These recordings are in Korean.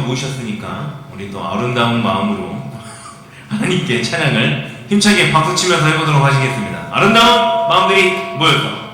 모이셨으니까 우리 또 아름다운 마음으로 하나님께 찬양을 힘차게 박수치면서 해보도록 하시겠습니다. 아름다운 마음들이 모여서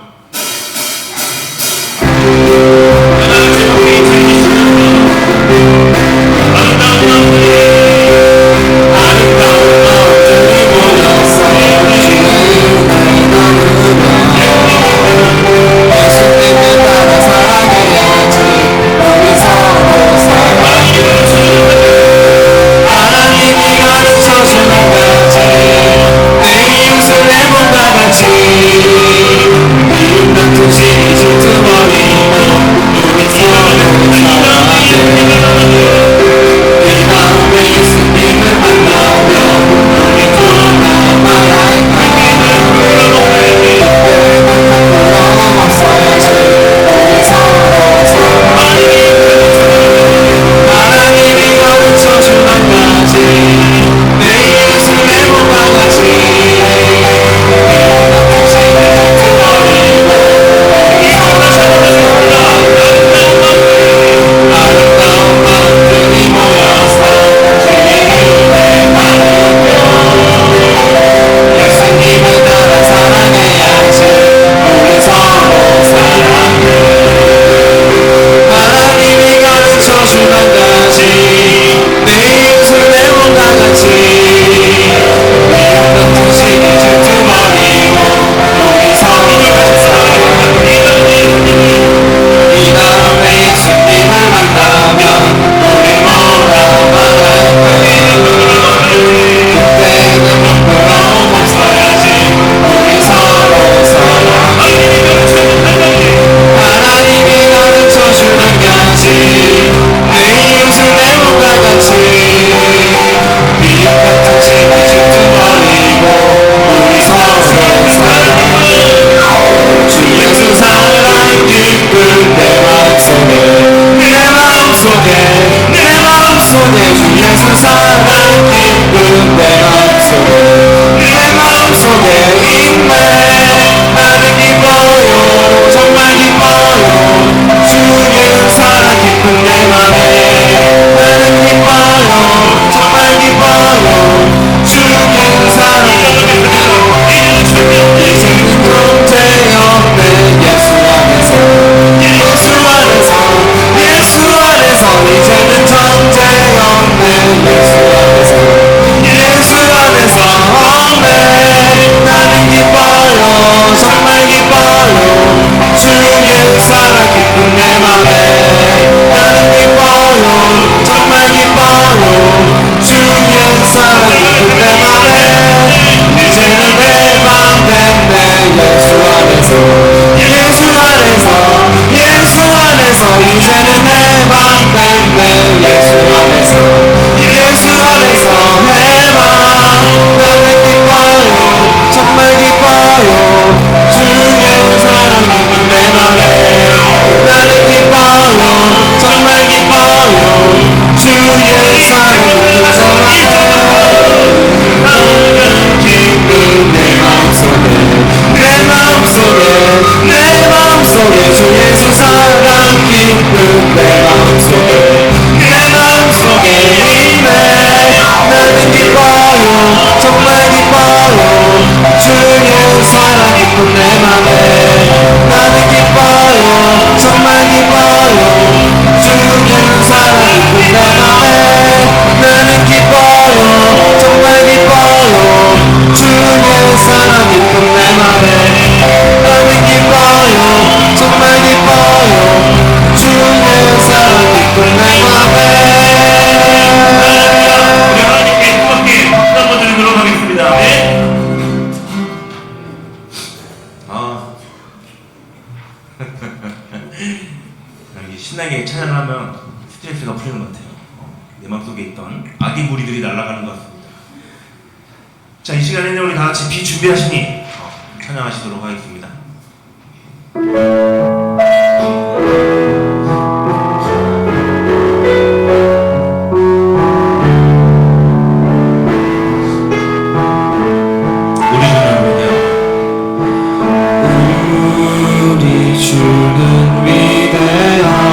신나게 찬양을 하면 스트레스가 풀리는 것 같아요. 내 마음속에 있던 악의 무리들이 날아가는 것 같습니다. 자, 이 시간에는 우리 다 같이 비 준비하시니 찬양하시도록 하겠습니다. 주는 위대하며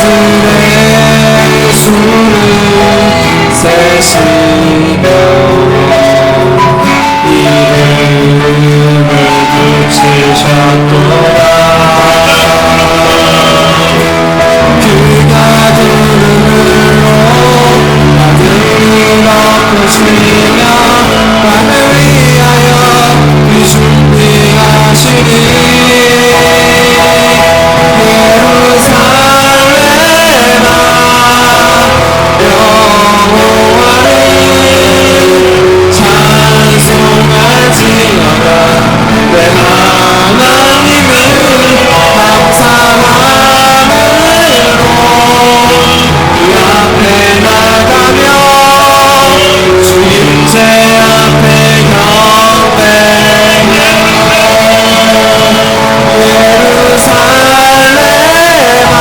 그들의 수를 세시며 이름을 붙이셨도다. 그가 두름으로 아들을 엎으시며 밤을 위하여 그 준비하시니 예루살렘아 여호와를 찬송할지어다. 내 하나님을 감사함으로 그 앞에 나가며 주 임재 앞에 경배하며 예루살렘아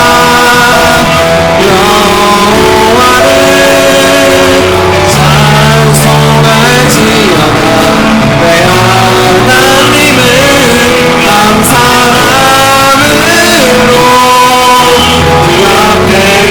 여호와를 찬송할지어다. 내 하나님을 감사함으로 그 앞에 나가며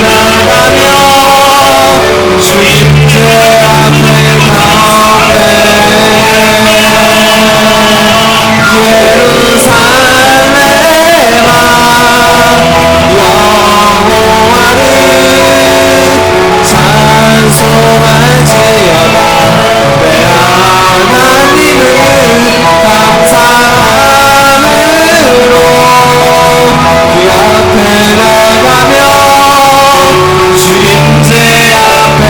주 임재 앞에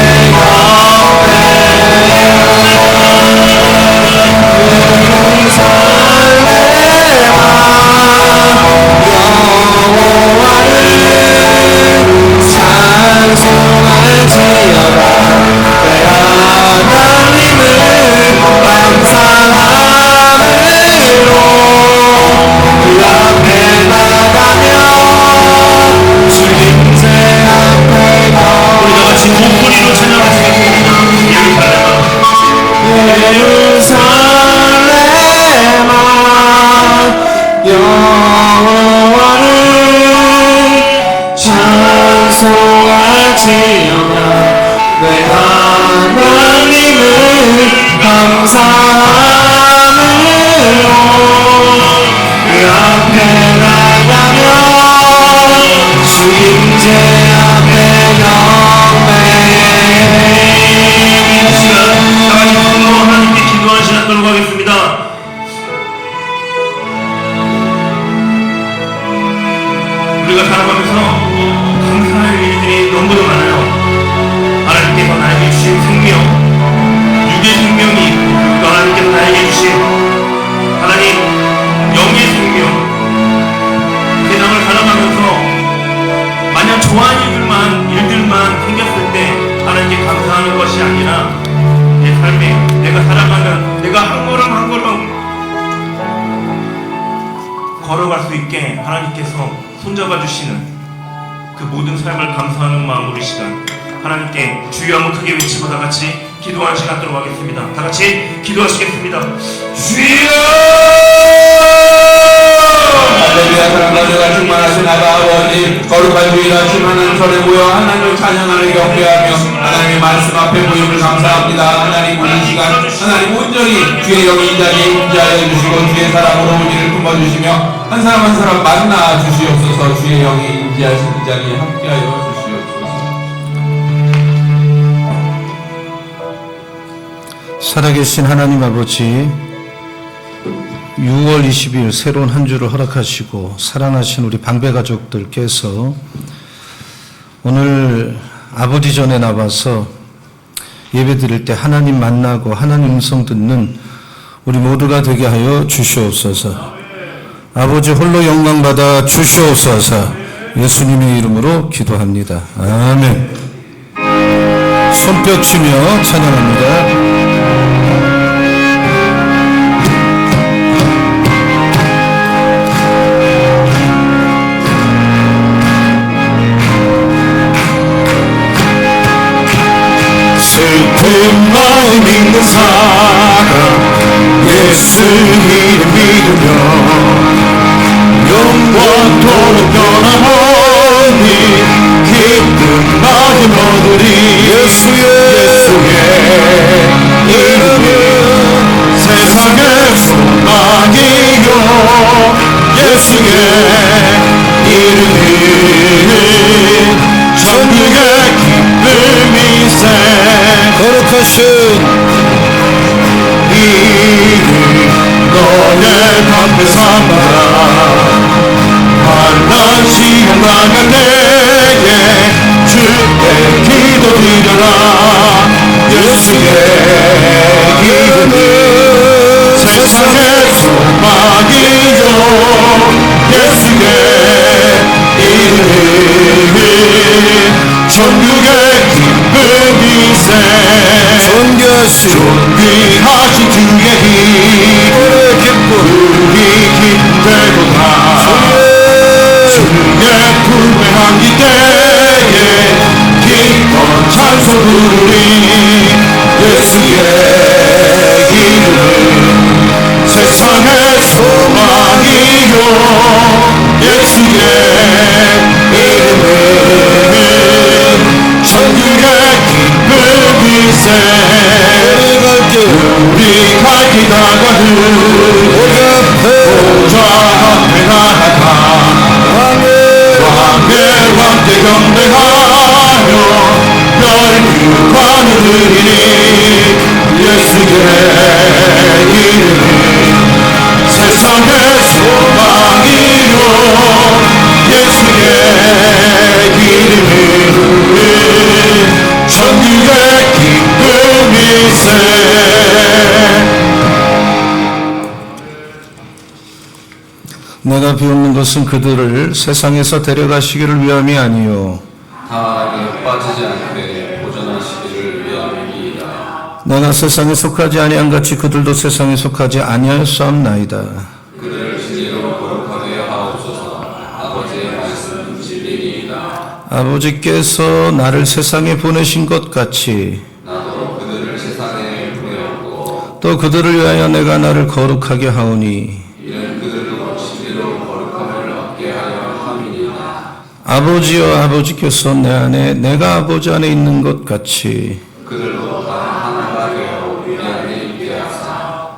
예루살렘아 여호와를 찬송할지어다. 내 하나님을 감사함으로 그 앞에 나가며 주 임재 앞에 우리가 살아가면서 감사할 일들이 너무도 많아요. 하나님께서 나에게 주신 생명, 육의 생명이 있고, 또 하나님께서 나에게 주신 하나님 영의 생명, 세상을 살아가면서 마냥 좋아하는 일들만 생겼을 때 하나님께 감사하는 것이 아니라 내 삶에 내가 살아가는, 내가 한 걸음 한 걸음 걸어갈 수 있게 하나님께서 손잡아 주시는 그 모든 삶을 감사하는 마음으로 이 시간 하나님께 주여 한번 크게 외치고 다 같이 기도하는 시간 들어가겠습니다. 다 같이 기도하시겠습니다. 주여! 할렐루야. 사랑과 충만하신 아버지, 거룩한 주일 아침 하나님전에 모여 하나님을 찬양하는 경배하며 하나님의 말씀 앞에 모임을 감사합니다. 하나님 오늘 시간 하나님 온전히 주의 영이 이 자리에 임재하여 주시고 주의 사랑으로 우리를 품어주시며 한 사람 한 사람 만나 주시옵소서. 주의 영이 임재하신 이 자리에 함께하여 주시옵소서. 살아계신 하나님 아버지, 6월 20일 새로운 한 주를 허락하시고 사랑하신 우리 방배 가족들께서 오늘 아버지 전에 나와서 예배 드릴 때 하나님 만나고 하나님 음성 듣는 우리 모두가 되게 하여 주시옵소서. 아버지 홀로 영광 받아 주시옵소서. 예수님의 이름으로 기도합니다. 아멘. 손뼉 치며 찬양합니다. 슬픈 마음 있는 사람 예수 이름 믿으며 영원토록 변함없니 거룩하신 너의 앞에 삼아라 한나시 영광한 내게 주께 기도드려라 예수의 이름은 세상의 소망이요 예수의 이름은 천국의 기쁨이세 존귀하신 존귀하신 주의 힘 우리의 기쁨 우리 힘대로다 주의 품에 안길 때에 기뻐 찬송 부르리 예수의 이름은 세상의 소망이요 예수의 이름은 천국의 기쁨이세 우리 갈 길 다가는 보좌 앞에 나아가 왕의 왕께 경배하며 멸류관을 드리니 예수의 이름은 세상의 소망이요 예수의 이름은 천국의 기쁨이세 내가 비웃는 것은 그들을 세상에서 데려가시기를 위함이 아니요 다하게 빠지지 않게 보존하시기를 위함이니이다. 내가 세상에 속하지 아니한 같이 그들도 세상에 속하지 아니하였사옵나이다. 그를 진리로 거룩하게 하옵소서. 아버지의 말씀은 진리니이다. 아버지께서 나를 세상에 보내신 것 같이 나도 그들을 세상에 보내었고 또 그들을 위하여 내가 나를 거룩하게 하오니 이는 그들로 진리로 거룩함을 얻게 하려 함이니이다. 아버지여 아버지께서 내 안에 내가 아버지 안에 있는 것 같이 그들로 다 하나가 되어 우리 안에 있게 하사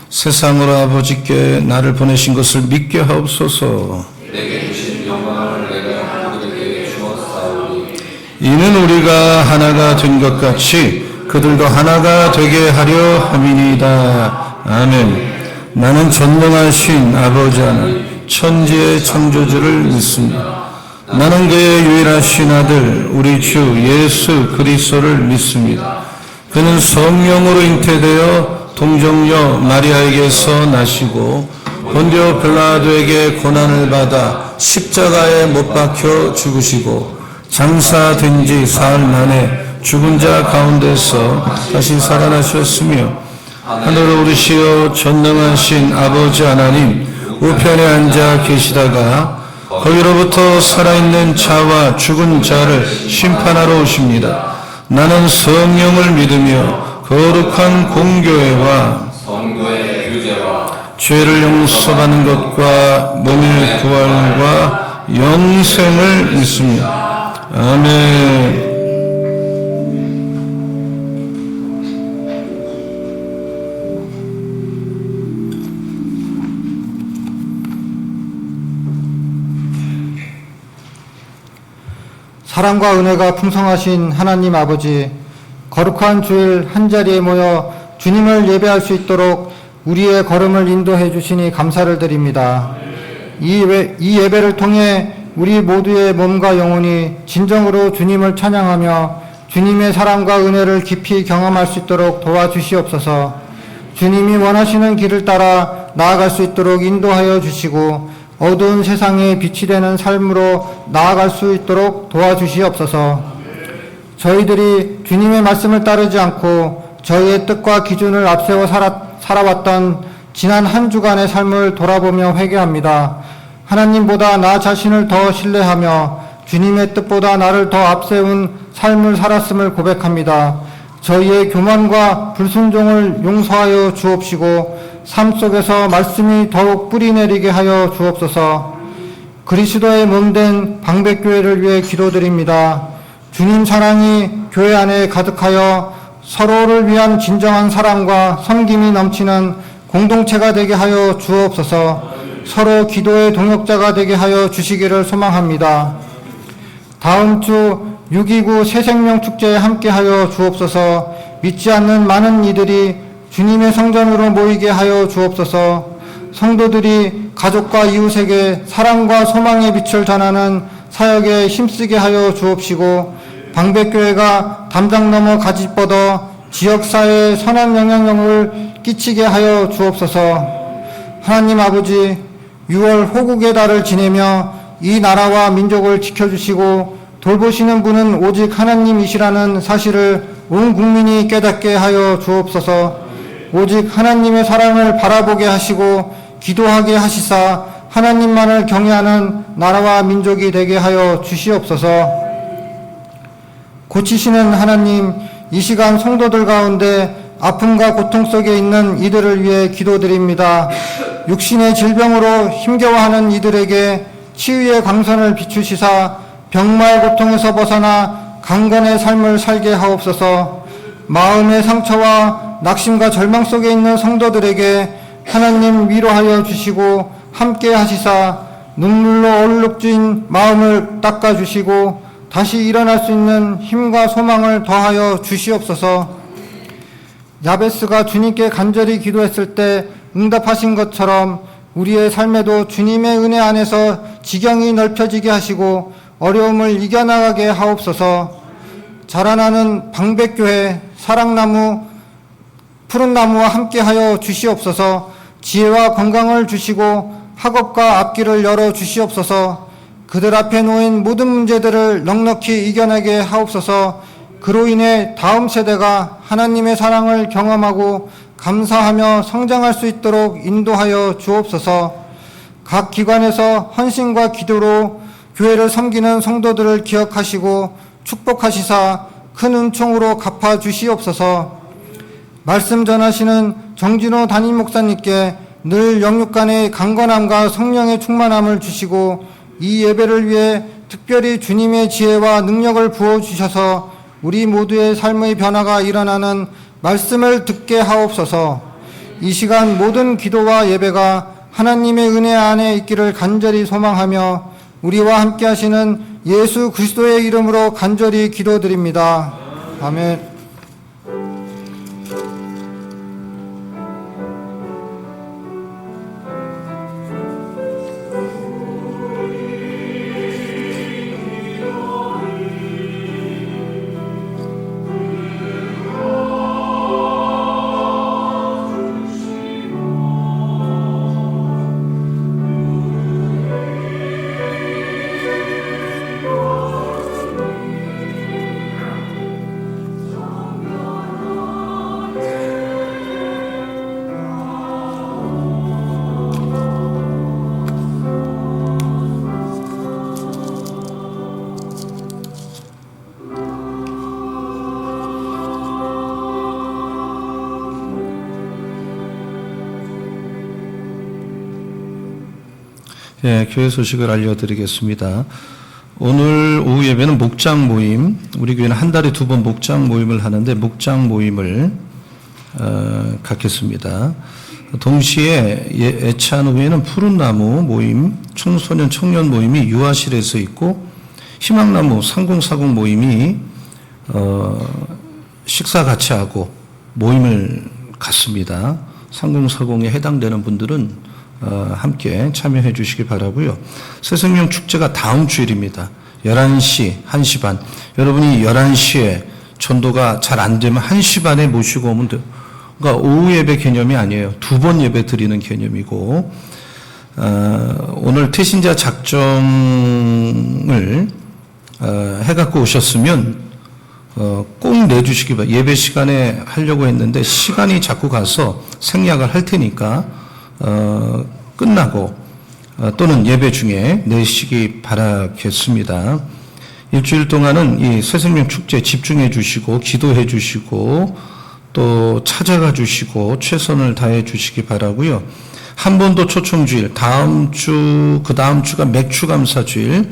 세상으로 아버지께 나를 보내신 것을 믿게 하옵소서. 내게 주신 영광을 내가 그들에게 주었사오니 이는 우리가 하나가 된 것 같이 그들도 하나가 되게 하려 함이니이다. 아멘. 나는 전능하신 아버지 하나님 천지의 창조주를 믿습니다. 나는 그의 유일하신 아들 우리 주 예수 그리스도를 믿습니다. 그는 성령으로 잉태되어 동정녀 마리아에게서 나시고 본디오 빌라도에게 고난을 받아 십자가에 못 박혀 죽으시고 장사된 지 사흘 만에 죽은 자 가운데서 다시 살아나셨으며 하늘로 오르시어 전능하신 아버지 하나님 우편에 앉아 계시다가 거기로부터 살아있는 자와 죽은 자를 심판하러 오십니다. 나는 성령을 믿으며 거룩한 공교회와 성도의 교제와 죄를 용서받는 것과 몸의 부활과 영생을 믿습니다. 아멘. 사랑과 은혜가 풍성하신 하나님 아버지, 거룩한 주일 한자리에 모여 주님을 예배할 수 있도록 우리의 걸음을 인도해 주시니 감사를 드립니다. 이 예배를 통해 우리 모두의 몸과 영혼이 진정으로 주님을 찬양하며 주님의 사랑과 은혜를 깊이 경험할 수 있도록 도와주시옵소서. 주님이 원하시는 길을 따라 나아갈 수 있도록 인도하여 주시고 어두운 세상에 빛이 되는 삶으로 나아갈 수 있도록 도와주시옵소서. 저희들이 주님의 말씀을 따르지 않고 저희의 뜻과 기준을 앞세워 살아왔던 지난 한 주간의 삶을 돌아보며 회개합니다. 하나님보다 나 자신을 더 신뢰하며 주님의 뜻보다 나를 더 앞세운 삶을 살았음을 고백합니다. 저희의 교만과 불순종을 용서하여 주옵시고 삶 속에서 말씀이 더욱 뿌리내리게 하여 주옵소서. 그리스도의 몸된 방백교회를 위해 기도드립니다. 주님 사랑이 교회 안에 가득하여 서로를 위한 진정한 사랑과 섬김이 넘치는 공동체가 되게 하여 주옵소서. 서로 기도의 동역자가 되게 하여 주시기를 소망합니다. 다음 주 6.29 새생명 축제에 함께하여 주옵소서. 믿지 않는 많은 이들이 주님의 성전으로 모이게 하여 주옵소서. 성도들이 가족과 이웃에게 사랑과 소망의 빛을 전하는 사역에 힘쓰게 하여 주옵시고, 방백교회가 담장 넘어 가지 뻗어 지역사회에 선한 영향력을 끼치게 하여 주옵소서. 하나님 아버지, 6월 호국의 달을 지내며 이 나라와 민족을 지켜주시고 돌보시는 분은 오직 하나님이시라는 사실을 온 국민이 깨닫게 하여 주옵소서. 오직 하나님의 사랑을 바라보게 하시고 기도하게 하시사 하나님만을 경외하는 나라와 민족이 되게 하여 주시옵소서. 고치시는 하나님, 이 시간 성도들 가운데 아픔과 고통 속에 있는 이들을 위해 기도드립니다. 육신의 질병으로 힘겨워하는 이들에게 치유의 광선을 비추시사 병마의 고통에서 벗어나 강건의 삶을 살게 하옵소서. 마음의 상처와 낙심과 절망 속에 있는 성도들에게 하나님 위로하여 주시고 함께 하시사 눈물로 얼룩진 마음을 닦아주시고 다시 일어날 수 있는 힘과 소망을 더하여 주시옵소서. 야베스가 주님께 간절히 기도했을 때 응답하신 것처럼 우리의 삶에도 주님의 은혜 안에서 지경이 넓혀지게 하시고 어려움을 이겨나가게 하옵소서. 자라나는 방백교회 사랑나무 푸른 나무와 함께하여 주시옵소서. 지혜와 건강을 주시고 학업과 앞길을 열어 주시옵소서. 그들 앞에 놓인 모든 문제들을 넉넉히 이겨내게 하옵소서. 그로 인해 다음 세대가 하나님의 사랑을 경험하고 감사하며 성장할 수 있도록 인도하여 주옵소서. 각 기관에서 헌신과 기도로 교회를 섬기는 성도들을 기억하시고 축복하시사 큰 은총으로 갚아 주시옵소서. 말씀 전하시는 정진호 담임 목사님께 늘 영육 간의 강건함과 성령의 충만함을 주시고 이 예배를 위해 특별히 주님의 지혜와 능력을 부어주셔서 우리 모두의 삶의 변화가 일어나는 말씀을 듣게 하옵소서. 이 시간 모든 기도와 예배가 하나님의 은혜 안에 있기를 간절히 소망하며 우리와 함께 하시는 예수 그리스도의 이름으로 간절히 기도드립니다. 아멘. 예, 교회 소식을 알려드리겠습니다. 오늘 오후 예배는 목장 모임, 우리 교회는 한 달에 2번 목장 모임을 하는데 목장 모임을 갖겠습니다. 동시에 애찬 후에는 푸른나무 모임, 청소년 청년 모임이 유아실에서 있고 희망나무 3040 모임이 식사 같이 하고 모임을 갖습니다. 3040에 해당되는 분들은 함께 참여해 주시기 바라고요. 새생명 축제가 다음 주일입니다. 11시, 1시 반. 여러분이 11시에 전도가 잘 안 되면 1시 반에 모시고 오면 돼요. 그러니까 오후 예배 개념이 아니에요. 2번 예배 드리는 개념이고, 오늘 태신자 작정을 해갖고 오셨으면 꼭 내주시기 바랍니다. 예배 시간에 하려고 했는데 시간이 자꾸 가서 생략을 할 테니까 끝나고 또는 예배 중에 내시기 바라겠습니다. 일주일 동안은 이 새생명 축제 집중해 주시고 기도해 주시고 또 찾아가 주시고 최선을 다해 주시기 바라고요. 한 번 더 초청주일, 다음 주, 그 다음 주가 맥주 감사주일,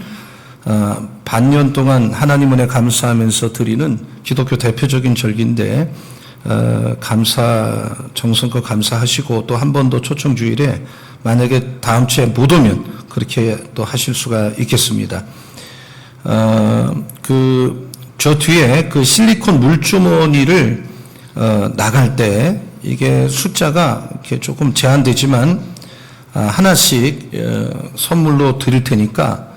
반년 동안 하나님 은혜 감사하면서 드리는 기독교 대표적인 절기인데 정성껏 감사하시고 또 한 번 더 초청주일에 만약에 다음 주에 못 오면 그렇게 또 하실 수가 있겠습니다. 저 뒤에 그 실리콘 물주머니를 나갈 때 이게 숫자가 이렇게 조금 제한되지만 하나씩 선물로 드릴 테니까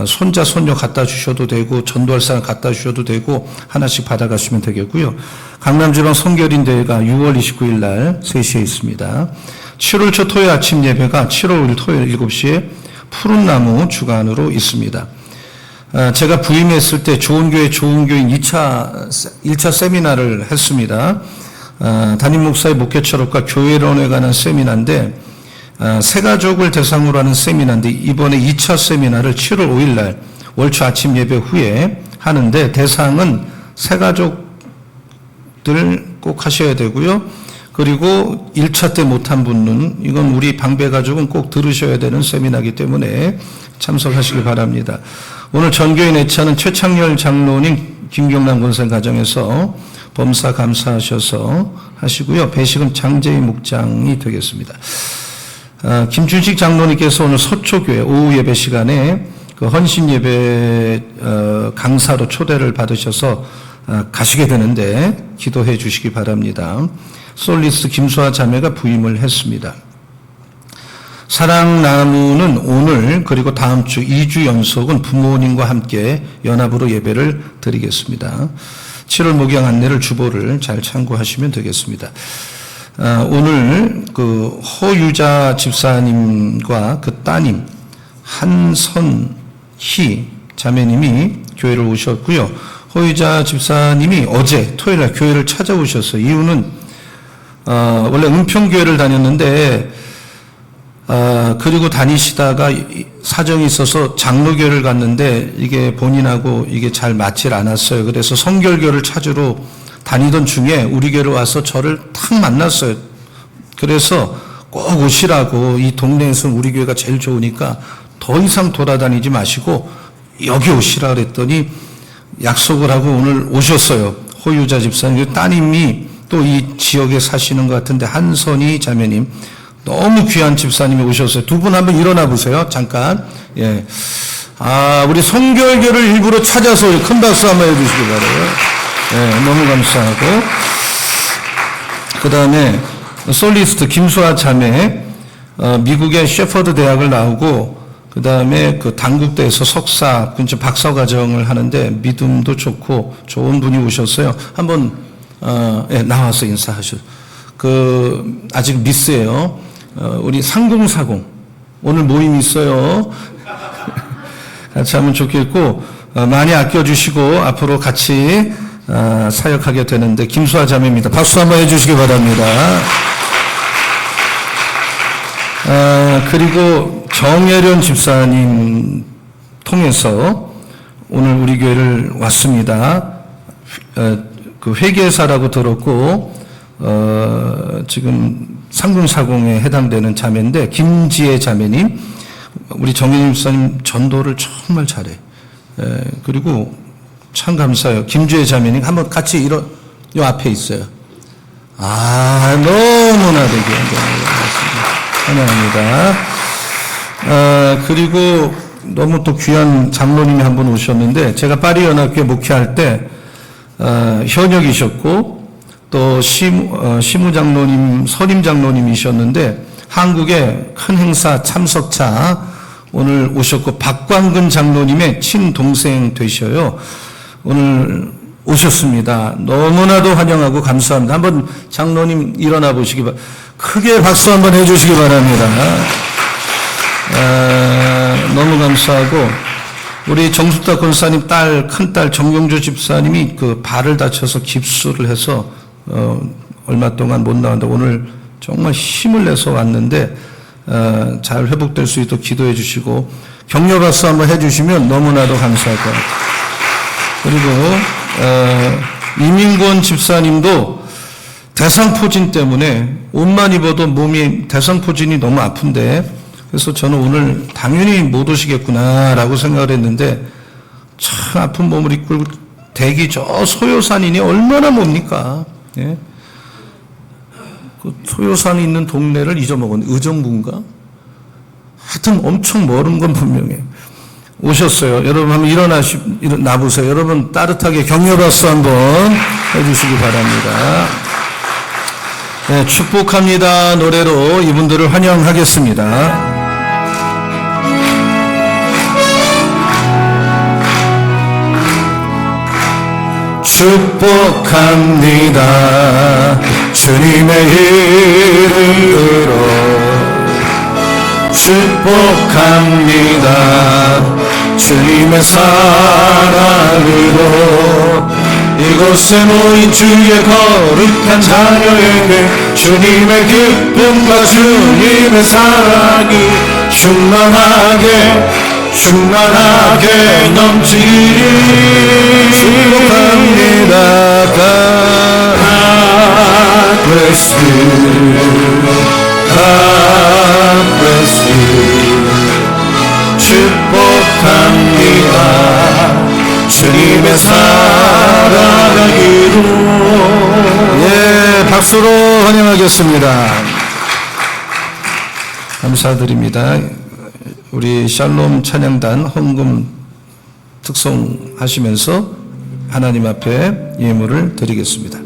손자 손녀 갖다 주셔도 되고 전도할 사람 갖다 주셔도 되고 하나씩 받아가시면 되겠고요. 강남지방 성결인대회가 6월 29일 날 3시에 있습니다. 7월 초 토요일 아침 예배가 7월 5일 토요일 7시에 푸른나무 주간으로 있습니다. 제가 부임했을 때 좋은교회 좋은교인 1차 세미나를 했습니다. 담임 목사의 목회 철학과 교회론에 관한 세미나인데 새가족을 대상으로 하는 세미나인데 이번에 2차 세미나를 7월 5일 날 월초 아침 예배 후에 하는데 대상은 새가족들 꼭 하셔야 되고요. 그리고 1차 때 못한 분은 이건 우리 방배가족은 꼭 들으셔야 되는 세미나이기 때문에 참석하시기 바랍니다. 오늘 전교인 애차는 최창렬 장로님 김경남 권사 가정에서 범사 감사하셔서 하시고요. 배식은 장재희 목장이 되겠습니다. 김준식 장로님께서 오늘 서초교회 오후 예배 시간에 그 헌신 예배 강사로 초대를 받으셔서 가시게 되는데 기도해 주시기 바랍니다. 솔리스 김수아 자매가 부임을 했습니다. 사랑나무는 오늘 그리고 다음 주 2주 연속은 부모님과 함께 연합으로 예배를 드리겠습니다. 7월 목양 안내를 주보를 잘 참고하시면 되겠습니다. 오늘 그 허유자 집사님과 그 따님 한선희 자매님이 교회를 오셨고요. 허유자 집사님이 어제 토요일 날 교회를 찾아오셨어요. 이유는 원래 은평교회를 다녔는데 그리고 다니시다가 사정이 있어서 장로교회를 갔는데 이게 본인하고 이게 잘 맞질 않았어요. 그래서 성결교를 찾으러 다니던 중에 우리 교회로 와서 저를 탁 만났어요. 그래서 꼭 오시라고, 이 동네에서는 우리 교회가 제일 좋으니까 더 이상 돌아다니지 마시고 여기 오시라 그랬더니 약속을 하고 오늘 오셨어요. 호유자 집사님, 따님이 또 이 지역에 사시는 것 같은데 한선희 자매님, 너무 귀한 집사님이 오셨어요. 두 분 한번 일어나 보세요. 잠깐. 예. 우리 성결교를 일부러 찾아서 큰 박수 한번 해주시기 바라요. 예, 너무 감사하고. 그 다음에 솔리스트 김수아 자매, 미국의 셰퍼드 대학을 나오고, 그 다음에 그 단국대에서 석사, 박사 과정을 하는데 믿음도 좋고 좋은 분이 오셨어요. 한번, 예, 나와서 인사하셔. 아직 미스예요. 우리 3040. 오늘 모임 있어요. 같이 하면 좋겠고, 많이 아껴주시고, 앞으로 같이, 사역하게 되는데, 김수아 자매입니다. 박수 한번 해주시기 바랍니다. 그리고 정혜련 집사님 통해서 오늘 우리 교회를 왔습니다. 그 회계사라고 들었고, 지금 상금사공에 해당되는 자매인데, 김지혜 자매님, 우리 정혜련 집사님 전도를 정말 잘해. 그리고 참 감사해요. 김지혜 자매님, 한번 같이 요 앞에 있어요. 너무나 되게 환영합니다. 그리고 너무 또 귀한 장로님이 한 분 오셨는데, 제가 파리 연합교회 목회할 때, 현역이셨고, 또 시무 장로님, 선임 장로님이셨는데, 한국의 큰 행사 참석차 오늘 오셨고, 박광근 장로님의 친동생 되셔요. 오늘 오셨습니다. 너무나도 환영하고 감사합니다. 한번 장로님 일어나 보시기 바랍니다. 크게 박수 한번 해주시기 바랍니다. 너무 감사하고, 우리 정숙다 권사님 큰딸 정경주 집사님이 그 발을 다쳐서 깁스를 해서, 얼마 동안 못 나왔는데 오늘 정말 힘을 내서 왔는데, 잘 회복될 수 있도록 기도해 주시고, 격려 박수 한번 해 주시면 너무나도 감사할 것 같아요. 그리고, 이민권 집사님도 대상포진 때문에 옷만 입어도 몸이 대상포진이 너무 아픈데, 그래서 저는 오늘 당연히 못 오시겠구나라고 생각을 했는데, 참 아픈 몸을 이끌고 대기 저 소요산이니 얼마나 멉니까? 예? 그 소요산이 있는 동네를 잊어먹은 의정부인가? 하여튼 엄청 멀은 건 분명해요. 오셨어요. 여러분 한번 일어나 보세요. 여러분 따뜻하게 격려 박수 한번 해주시기 바랍니다. 네, 축복합니다 노래로 이분들을 환영하겠습니다. 축복합니다 주님의 이름으로 축복합니다 주님의 사랑으로 이곳에 모인 주의 거룩한 자녀에게 주님의 기쁨과 주님의 사랑이 충만하게 넘치리 축복합니다 God bless you God bless you 축복합니다 주님의 사랑하기로 예 박수로 환영하겠습니다. 감사드립니다. 우리 샬롬 찬양단 헌금 특송하시면서 하나님 앞에 예물을 드리겠습니다.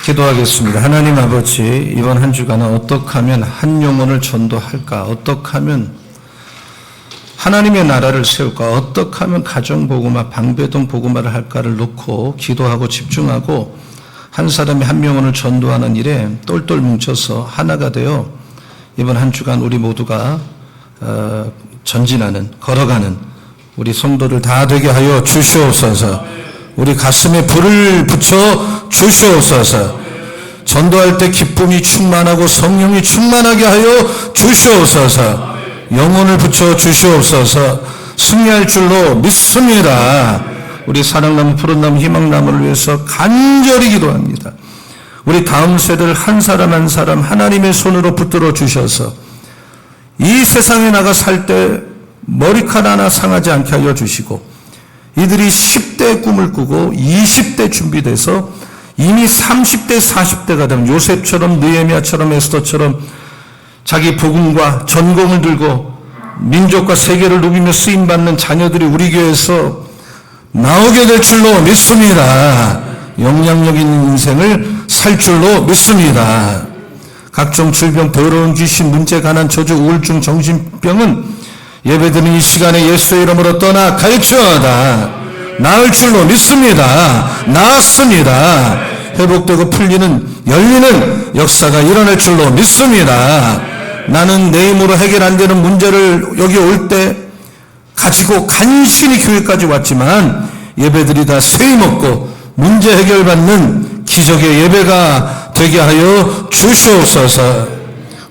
기도하겠습니다. 하나님 아버지, 이번 한 주간은 어떻게 하면 한 영혼을 전도할까? 어떻게 하면 하나님의 나라를 세울까? 어떻게 하면 가정복음화, 방배동 복음화를 할까를 놓고 기도하고 집중하고 한 사람이 한 영혼을 전도하는 일에 똘똘 뭉쳐서 하나가 되어 이번 한 주간 우리 모두가 전진하는, 걸어가는 우리 성도들 다 되게 하여 주시옵소서. 우리 가슴에 불을 붙여 주시옵소서. 전도할 때 기쁨이 충만하고 성령이 충만하게 하여 주시옵소서. 영혼을 붙여 주시옵소서. 승리할 줄로 믿습니다. 우리 사랑나무, 푸른나무, 희망나무를 위해서 간절히 기도합니다. 우리 다음 세대를 한 사람 한 사람 하나님의 손으로 붙들어 주셔서 이 세상에 나가 살 때 머리카락 하나 상하지 않게 하여 주시고, 이들이 10대 꿈을 꾸고 20대 준비돼서 이미 30대 40대가 되면 요셉처럼, 느헤미야처럼, 에스더처럼 자기 복음과 전공을 들고 민족과 세계를 누비며 쓰임받는 자녀들이 우리 교회에서 나오게 될 줄로 믿습니다. 영향력 있는 인생을 살 줄로 믿습니다. 각종 질병, 더러운 귀신, 문제, 가난, 저주, 우울증, 정신병은 예배드리는 이 시간에 예수의 이름으로 떠나 갈지어다. 나을 줄로 믿습니다. 나았습니다. 회복되고 풀리는, 열리는 역사가 일어날 줄로 믿습니다. 나는 내 힘으로 해결 안 되는 문제를 여기 올 때 가지고 간신히 교회까지 왔지만 예배드리다 세임 없고 문제 해결받는 기적의 예배가 되게 하여 주시옵소서.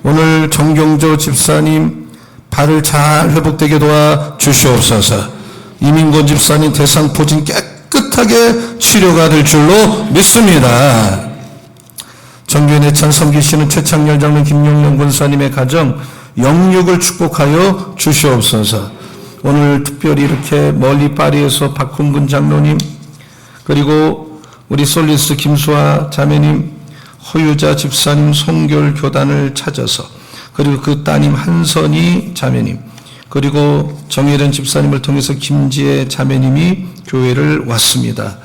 오늘 정경조 집사님 발을 잘 회복되게 도와 주시옵소서. 이민권 집사님 대상포진 깨끗하게 치료가 될 줄로 믿습니다. 정교회 예찬 섬기시는 최창렬 장로, 김용명 권사님의 가정 영육을 축복하여 주시옵소서. 오늘 특별히 이렇게 멀리 파리에서 박훈근 장로님, 그리고 우리 솔리스 김수아 자매님, 허유자 집사님 성결 교단을 찾아서, 그리고 그 따님 한선희 자매님, 그리고 정혜련 집사님을 통해서 김지혜 자매님이 교회를 왔습니다.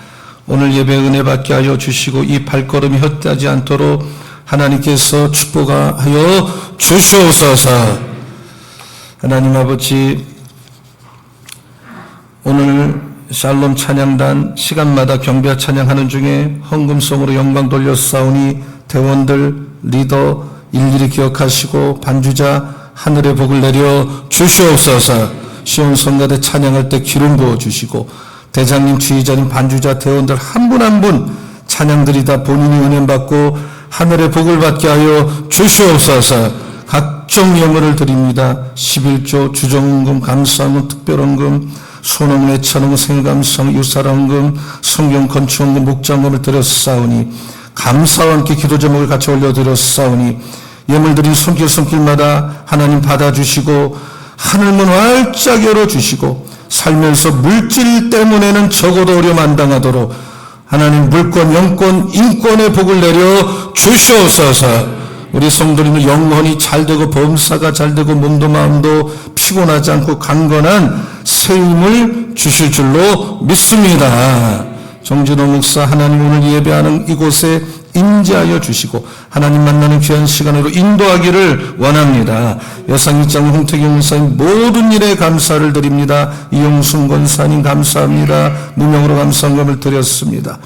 오늘 예배 은혜 받게 하여 주시고 이 발걸음이 헛되지 않도록 하나님께서 축복하여 주시옵소서. 하나님 아버지, 오늘 샬롬 찬양단 시간마다 경배 찬양하는 중에 헌금성으로 영광 돌렸사오니 대원들, 리더 일일이 기억하시고 반주자 하늘의 복을 내려 주시옵소서. 시온 성가대 찬양할 때 기름 부어 주시고 대장님, 지휘자님, 반주자, 대원들 한 분 한 분 찬양들이 다 본인이 은혜 받고 하늘의 복을 받게 하여 주시옵소서. 각종 예물을 드립니다. 11조, 주정헌금, 감사헌금, 특별헌금, 소농 예찬헌금, 생감성, 유사헌금, 성경 건축헌금, 목장금을 드렸사오니 감사와 함께 기도 제목을 같이 올려드렸사오니 예물드린 손길마다 하나님 받아주시고 하늘문 활짝 열어주시고 살면서 물질 때문에는 적어도 어려움 안 당하도록 하나님 물권, 영권, 인권의 복을 내려 주시옵소서. 우리 성도님들 영혼이 잘되고 범사가 잘되고 몸도 마음도 피곤하지 않고 강건한 새 힘을 주실 줄로 믿습니다. 정진호 목사, 하나님 오늘 예배하는 이곳에 임재하여 주시고 하나님 만나는 귀한 시간으로 인도하기를 원합니다. 여상입장 홍태경 목사님 모든 일에 감사를 드립니다. 이용순 권사님 감사합니다. 무명으로 감사함을 드렸습니다.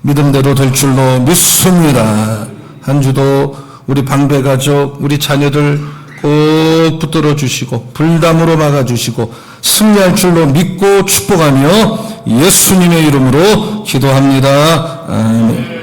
믿음대로 될 줄로 믿습니다. 한 주도 우리 방배가족, 우리 자녀들 꼭 붙들어 주시고 불담으로 막아주시고 승리할 줄로 믿고 축복하며 예수님의 이름으로 기도합니다. 아멘.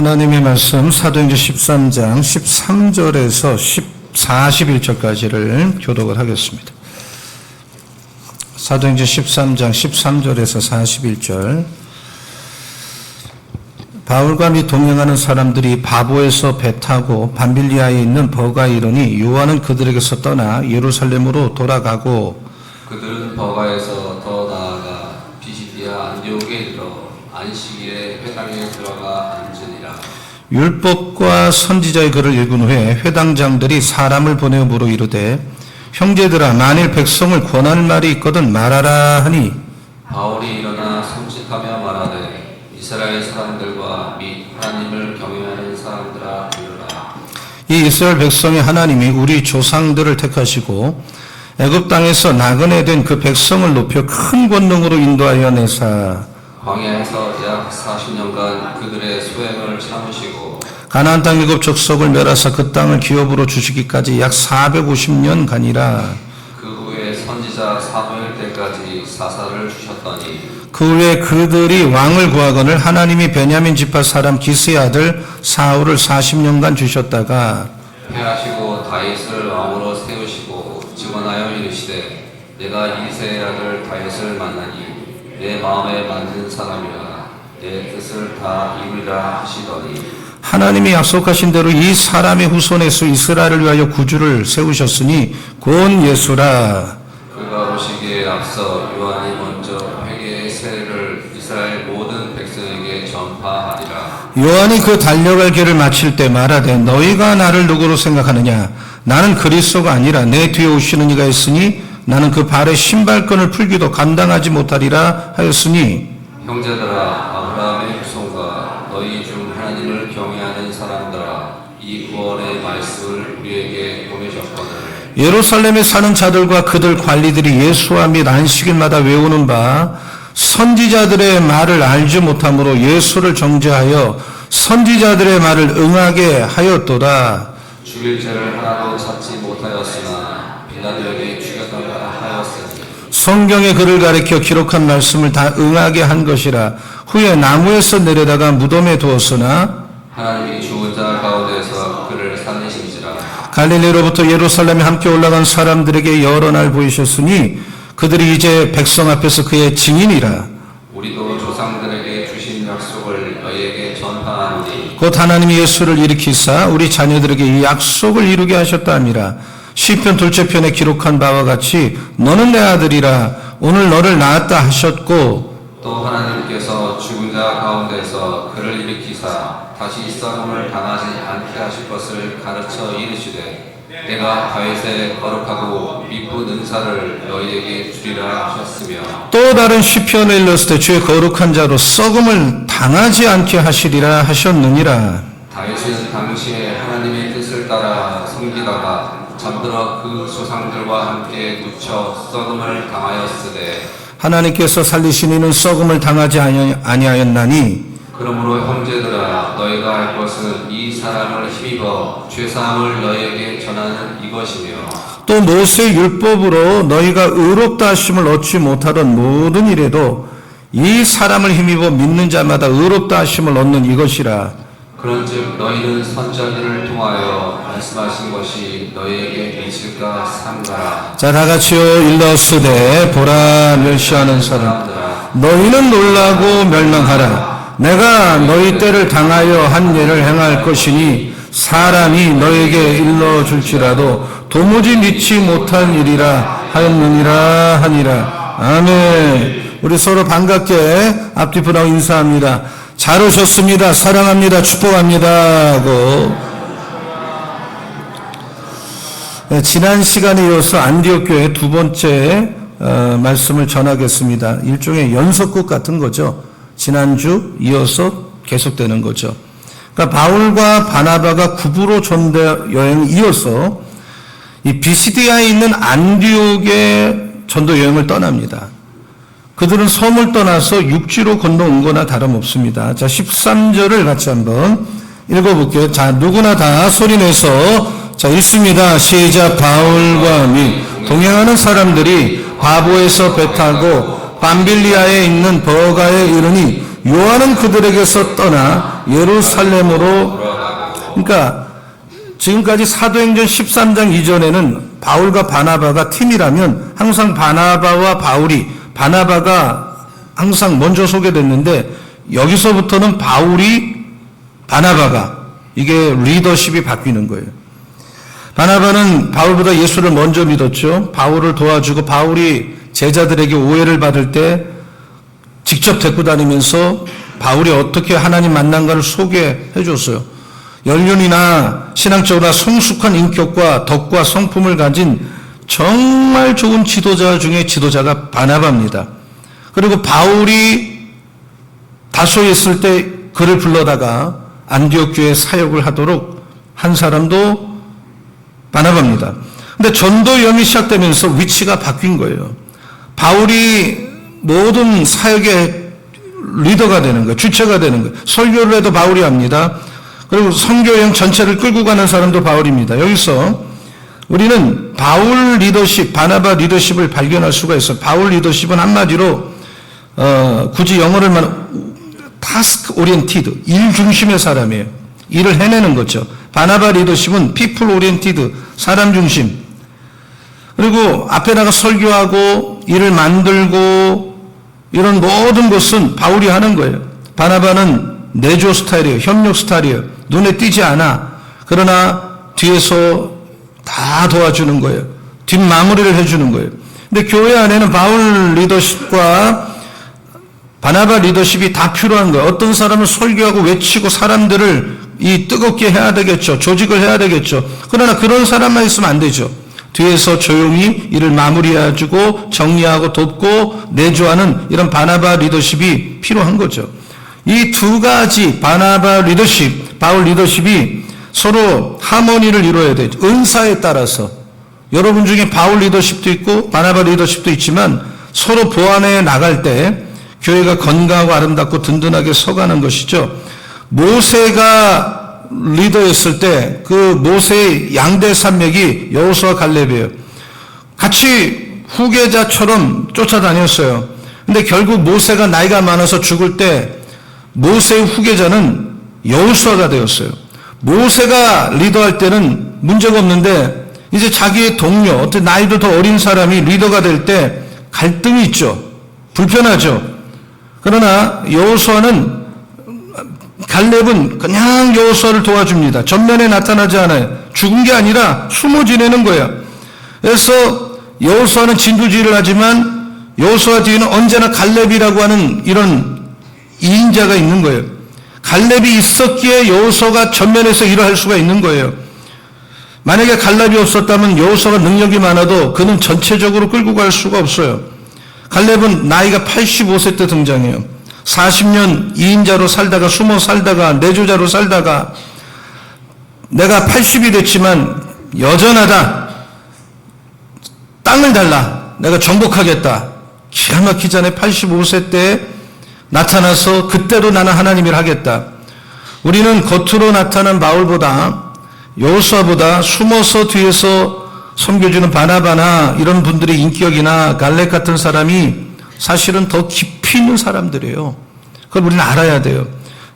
하나님의 말씀 사도행전 13장 13절에서 41절까지를 교독을 하겠습니다. 사도행전 13장 13절에서 41절. 바울과 및 동행하는 사람들이 바보에서 배 타고 밤빌리아에 있는 버가에 이르니 요한은 그들에게서 떠나 예루살렘으로 돌아가고 그들은 버가에서 더 나아가 비시디아 안디옥에 이르러 안식일에 회당에 들어가 앉으니라. 율법과 선지자의 글을 읽은 후에 회당장들이 사람을 보내어 물어 이르되 형제들아 만일 백성을 권할 말이 있거든 말하라 하니 바울이 일어나 손짓하며 말하되 이스라엘 사람들과 및 하나님을 경외하는 사람들아 들으라. 이 이스라엘 백성의 하나님이 우리 조상들을 택하시고 애굽 땅에서 나그네 된 그 백성을 높여 큰 권능으로 인도하여 내사 광야에서 약 40년간 그들의 소행을 참으시고 가나안 땅 일곱 족속을 멸하사 그 땅을 기업으로 주시기까지 약 450년 가니라. 그 후에 선지자 사무엘 때까지 사사를 주셨더니 그 후에 그들이 왕을 구하거늘 하나님이 베냐민 지파 사람 기스의 아들 사울을 40년간 주셨다가 패하시고 다윗을 왕으로 세우시고 증언하여 이르시되 내가 이새의 아들 다윗을 만나니 내 마음에 맞는 사람이라 내 뜻을 다 이루리라 하시더니 하나님이 약속하신 대로 이 사람의 후손에서 이스라엘을 위하여 구주를 세우셨으니 곧 예수라. 그가 오시기에 앞서 요한이 먼저 회개의 세례를 이스라엘 모든 백성에게 전파하리라. 요한이 그 달려갈 길을 마칠 때 말하되 너희가 나를 누구로 생각하느냐 나는 그리스도가 아니라 내 뒤에 오시는 이가 있으니 나는 그 발의 신발끈을 풀기도 감당하지 못하리라 하였으니 형제들아 아브라함의 후손과 너희 중 하나님을 경외하는 사람들아 이 구원의 말씀을 우리에게 보내셨거늘 예루살렘에 사는 자들과 그들 관리들이 예수와 및 안식일마다 외우는 바 선지자들의 말을 알지 못함으로 예수를 정죄하여 선지자들의 말을 응하게 하였도다. 죽일 죄를 하나도 찾지 못하였으나 빌라도에게 죽였다가 하였으니 성경의 글을 가리켜 기록한 말씀을 다 응하게 한 것이라. 후에 나무에서 내려다가 무덤에 두었으나 하나님이 죽은 자 가운데서 그를 살리신지라. 갈릴리로부터 예루살렘에 함께 올라간 사람들에게 여러 날 보이셨으니 그들이 이제 백성 앞에서 그의 증인이라. 우리도 조상들에게 주신 약속을 너희에게 전파하노니 곧 하나님이 예수를 일으키사 우리 자녀들에게 이 약속을 이루게 하셨다 함이라. 시편 둘째 편에 기록한 바와 같이 너는 내 아들이라 오늘 너를 낳았다 하셨고 또 하나님께서 죽은 자 가운데서 그를 일으키사 다시 썩음을 당하지 않게 하실 것을 가르쳐 이르시되 내가 다윗의 거룩하고 미쁜 은사를 너희에게 주리라 하셨으며 또 다른 시편을 일렀을 때 주의 거룩한 자로 썩음을 당하지 않게 하시리라 하셨느니라. 다윗은 당시에 하나님의 뜻을 따라 섬기다가 잠들어 그 조상들과 함께 묻혀 썩음을 당하였으되 하나님께서 살리신 이는 썩음을 당하지 아니하였나니 그러므로 형제들아 너희가 할 것은 이 사람을 힘입어 죄사함을 너희에게 전하는 이것이며 또 모세의 율법으로 너희가 의롭다 하심을 얻지 못하던 모든 일에도 이 사람을 힘입어 믿는 자마다 의롭다 하심을 얻는 이것이라. 그런즉 너희는 선자들을 통하여 말씀하신 것이 너희에게 미칠까 삼가라. 자, 다 같이요. 일러스되 보라 멸시하는 사람 너희는 놀라고 멸망하라. 내가 너희 때를 당하여 한 예를 행할 것이니 사람이 너에게 일러줄지라도 도무지 믿지 못할 일이라 하였느니라 하니라. 아멘. 우리 서로 반갑게 앞뒤 분하고 인사합니다. 잘 오셨습니다. 사랑합니다. 축복합니다 하고 지난 시간에 이어서 안디옥 교회 두 번째 말씀을 전하겠습니다. 일종의 연속극 같은 거죠. 지난주 이어서 계속되는 거죠. 그러니까 바울과 바나바가 구부로 전도 여행을 이어서 이 비시디아에 있는 안디옥의 전도 여행을 떠납니다. 그들은 섬을 떠나서 육지로 건너온 거나 다름없습니다. 자, 13절을 같이 한번 읽어볼게요. 자, 누구나 다 소리내서 자, 읽습니다. 시작. 바울과 및 동행하는 사람들이 바보에서 배 타고 밤빌리아에 있는 버가에 이르니 요한은 그들에게서 떠나 예루살렘으로. 그러니까 지금까지 사도행전 13장 이전에는 바울과 바나바가 팀이라면 항상 바나바와 바울이, 바나바가 항상 먼저 소개됐는데 여기서부터는 바울이 바나바가, 이게 리더십이 바뀌는 거예요. 바나바는 바울보다 예수를 먼저 믿었죠. 바울을 도와주고 바울이 제자들에게 오해를 받을 때 직접 데리고 다니면서 바울이 어떻게 하나님 만난가를 소개해 줬어요. 연륜이나 신앙적으로 성숙한 인격과 덕과 성품을 가진 정말 좋은 지도자 중에 지도자가 바나바입니다. 그리고 바울이 다소에 있을 때 그를 불러다가 안디옥 교회 사역을 하도록 한 사람도 바나바입니다. 근데 전도 여행이 시작되면서 위치가 바뀐 거예요. 바울이 모든 사역의 리더가 되는 거예요. 주체가 되는 거예요. 설교를 해도 바울이 합니다. 그리고 선교 여행 전체를 끌고 가는 사람도 바울입니다. 여기서 우리는 바울 리더십, 바나바 리더십을 발견할 수가 있어요. 바울 리더십은 한마디로 굳이 영어를 말하면 타스크 오리엔티드, 일 중심의 사람이에요. 일을 해내는 거죠. 바나바 리더십은 피플 오리엔티드, 사람 중심. 그리고 앞에 나가 설교하고 일을 만들고 이런 모든 것은 바울이 하는 거예요. 바나바는 내조 스타일이에요. 협력 스타일이에요. 눈에 띄지 않아. 그러나 뒤에서 다 도와주는 거예요. 뒷마무리를 해주는 거예요. 근데 교회 안에는 바울 리더십과 바나바 리더십이 다 필요한 거예요. 어떤 사람은 설교하고 외치고 사람들을 뜨겁게 해야 되겠죠. 조직을 해야 되겠죠. 그러나 그런 사람만 있으면 안 되죠. 뒤에서 조용히 일을 마무리해주고 정리하고 돕고 내조하는 이런 바나바 리더십이 필요한 거죠. 이 두 가지 바나바 리더십, 바울 리더십이 서로 하모니를 이루어야 되죠. 은사에 따라서. 여러분 중에 바울 리더십도 있고 바나바 리더십도 있지만 서로 보완해 나갈 때 교회가 건강하고 아름답고 든든하게 서가는 것이죠. 모세가 리더였을 때 그 모세의 양대 산맥이 여호수아 갈렙이에요. 같이 후계자처럼 쫓아다녔어요. 근데 결국 모세가 나이가 많아서 죽을 때 모세의 후계자는 여호수아가 되었어요. 모세가 리더할 때는 문제가 없는데 이제 자기의 동료, 어떤 나이도 더 어린 사람이 리더가 될 때 갈등이 있죠. 불편하죠. 그러나 여호수아는, 갈렙은 그냥 여호수아를 도와줍니다. 전면에 나타나지 않아요. 죽은 게 아니라 숨어 지내는 거예요. 그래서 여호수아는 진두지휘를 하지만 여호수아 뒤에는 언제나 갈렙이라고 하는 이런 이인자가 있는 거예요. 갈렙이 있었기에 여호수아가 전면에서 일을 할 수가 있는 거예요. 만약에 갈렙이 없었다면 여호수아가 능력이 많아도 그는 전체적으로 끌고 갈 수가 없어요. 갈렙은 나이가 85세 때 등장해요. 40년 2인자로 살다가 숨어 살다가 내조자로 살다가 내가 80이 됐지만 여전하다. 땅을 달라. 내가 정복하겠다. 기가 막히기 전에 85세 때 나타나서 그때도 나는 하나님 일 하겠다. 우리는 겉으로 나타난 바울보다 여호수아보다 숨어서 뒤에서 섬겨주는 바나바나 이런 분들의 인격이나 갈렙 같은 사람이 사실은 더 깊이 있는 사람들이에요. 그걸 우리는 알아야 돼요.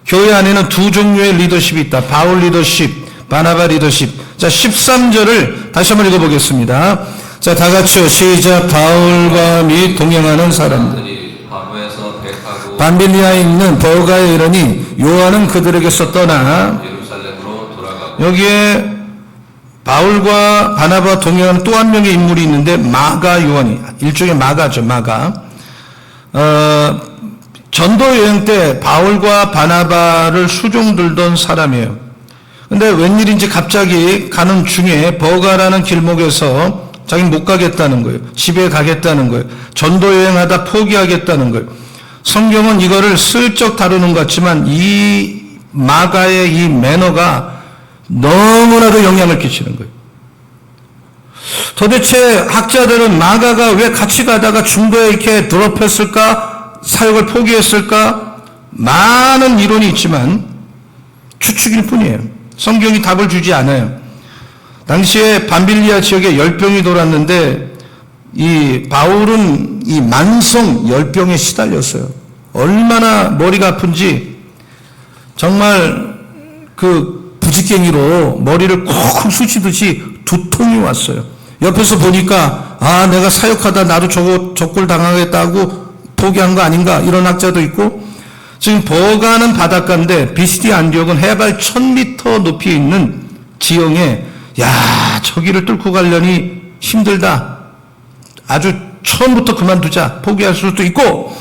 교회 안에는 두 종류의 리더십이 있다. 바울 리더십, 바나바 리더십. 자, 13절을 다시 한번 읽어보겠습니다. 자, 다 같이요. 시작. 바울과 및 동행하는 사람들. 밤빌리아에 있는 버가에 이르니 요한은 그들에게서 떠나 예루살렘으로 돌아가고. 여기에 바울과 바나바 동행하는 또 한 명의 인물이 있는데 마가 요한이, 일종의 마가죠. 마가. 전도 여행 때 바울과 바나바를 수종들던 사람이에요. 근데 웬일인지 갑자기 가는 중에 버가라는 길목에서 자기는 못 가겠다는 거예요. 집에 가겠다는 거예요. 전도 여행하다 포기하겠다는 거예요. 성경은 이거를 슬쩍 다루는 것 같지만 이 마가의 이 매너가 너무나도 영향을 끼치는 거예요. 도대체 학자들은 마가가 왜 같이 가다가 중도에 이렇게 드롭했을까? 사역을 포기했을까? 많은 이론이 있지만 추측일 뿐이에요. 성경이 답을 주지 않아요. 당시에 밤빌리아 지역에 열병이 돌았는데 이 바울은 이 만성 열병에 시달렸어요. 얼마나 머리가 아픈지 정말 그 부지깽이로 머리를 콕 쑤시듯이 두통이 왔어요. 옆에서 보니까 아 내가 사역하다 나도 저꼴 당하겠다고 포기한 거 아닌가 이런 학자도 있고, 지금 버가는 바닷가인데 비시디 안디옥은 해발 1000m 높이에 있는 지형에 야 저기를 뚫고 가려니 힘들다, 아주 처음부터 그만두자 포기할 수도 있고,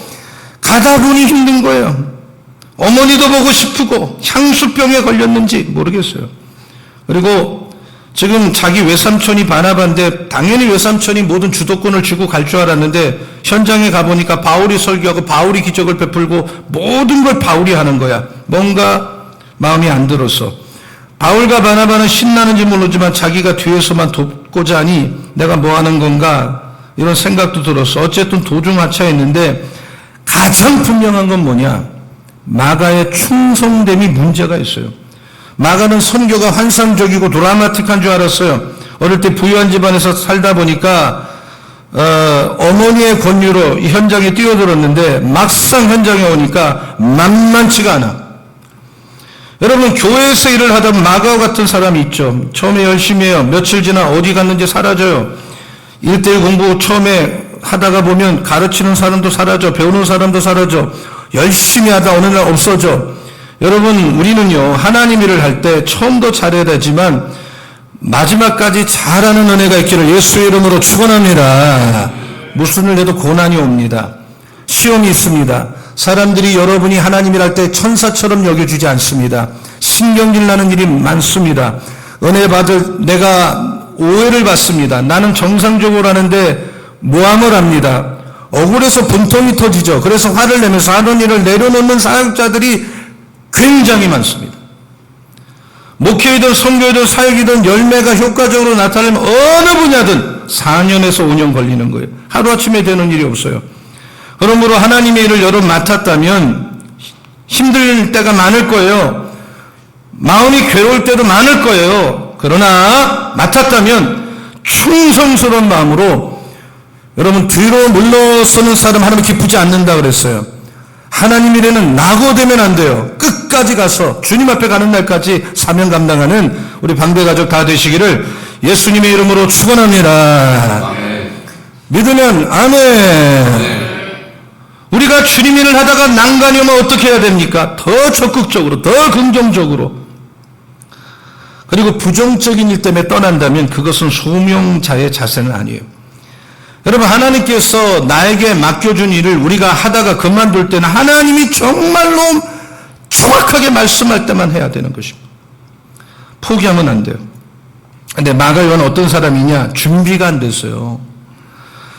가다 보니 힘든 거예요. 어머니도 보고 싶고 향수병에 걸렸는지 모르겠어요. 그리고 지금 자기 외삼촌이 바나바인데 당연히 외삼촌이 모든 주도권을 쥐고 갈 줄 알았는데 현장에 가보니까 바울이 설교하고 바울이 기적을 베풀고 모든 걸 바울이 하는 거야. 뭔가 마음이 안 들었어. 바울과 바나바는 신나는지 모르지만 자기가 뒤에서만 돕고자 하니 내가 뭐 하는 건가 이런 생각도 들었어. 어쨌든 도중하차했는데 가장 분명한 건 뭐냐, 마가의 충성됨이 문제가 있어요. 마가는 선교가 환상적이고 드라마틱한 줄 알았어요. 어릴 때 부유한 집안에서 살다 보니까 어머니의 권유로 이 현장에 뛰어들었는데 막상 현장에 오니까 만만치가 않아. 여러분 교회에서 일을 하다 마가 같은 사람이 있죠. 처음에 열심히 해요. 며칠 지나 어디 갔는지 사라져요. 1:1 공부 처음에 하다가 보면 가르치는 사람도 사라져, 배우는 사람도 사라져. 열심히 하다 어느 날 없어져. 여러분 우리는요 하나님 일을 할 때 처음도 잘해야 되지만 마지막까지 잘하는 은혜가 있기를 예수의 이름으로 축원합니다. 무슨 일 해도 고난이 옵니다. 시험이 있습니다. 사람들이 여러분이 하나님 일 할 때 천사처럼 여겨주지 않습니다. 신경질 나는 일이 많습니다. 은혜 받을 내가 오해를 받습니다. 나는 정상적으로 하는데 모함을 합니다. 억울해서 분통이 터지죠. 그래서 화를 내면서 하는 일을 내려놓는 사역자들이 굉장히 많습니다. 목회이든 선교이든 사역이든 열매가 효과적으로 나타나면 어느 분야든 4년에서 5년 걸리는 거예요. 하루아침에 되는 일이 없어요. 그러므로 하나님의 일을 여러분 맡았다면 힘들 때가 많을 거예요. 마음이 괴로울 때도 많을 거예요. 그러나 맡았다면 충성스러운 마음으로 여러분 뒤로 물러서는 사람 하나님 기쁘지 않는다 그랬어요. 하나님 일에는 낙오되면 안 돼요. 끝까지 가서 주님 앞에 가는 날까지 사명 감당하는 우리 방배가족 다 되시기를 예수님의 이름으로 축원합니다. 아멘. 믿으면 아멘. 우리가 주님 일을 하다가 난간이 오면 어떻게 해야 됩니까? 더 적극적으로, 더 긍정적으로. 그리고 부정적인 일 때문에 떠난다면 그것은 소명자의 자세는 아니에요. 여러분 하나님께서 나에게 맡겨준 일을 우리가 하다가 그만둘 때는 하나님이 정말로 정확하게 말씀할 때만 해야 되는 것입니다. 포기하면 안 돼요. 근데 마가요한은 어떤 사람이냐? 준비가 안 됐어요.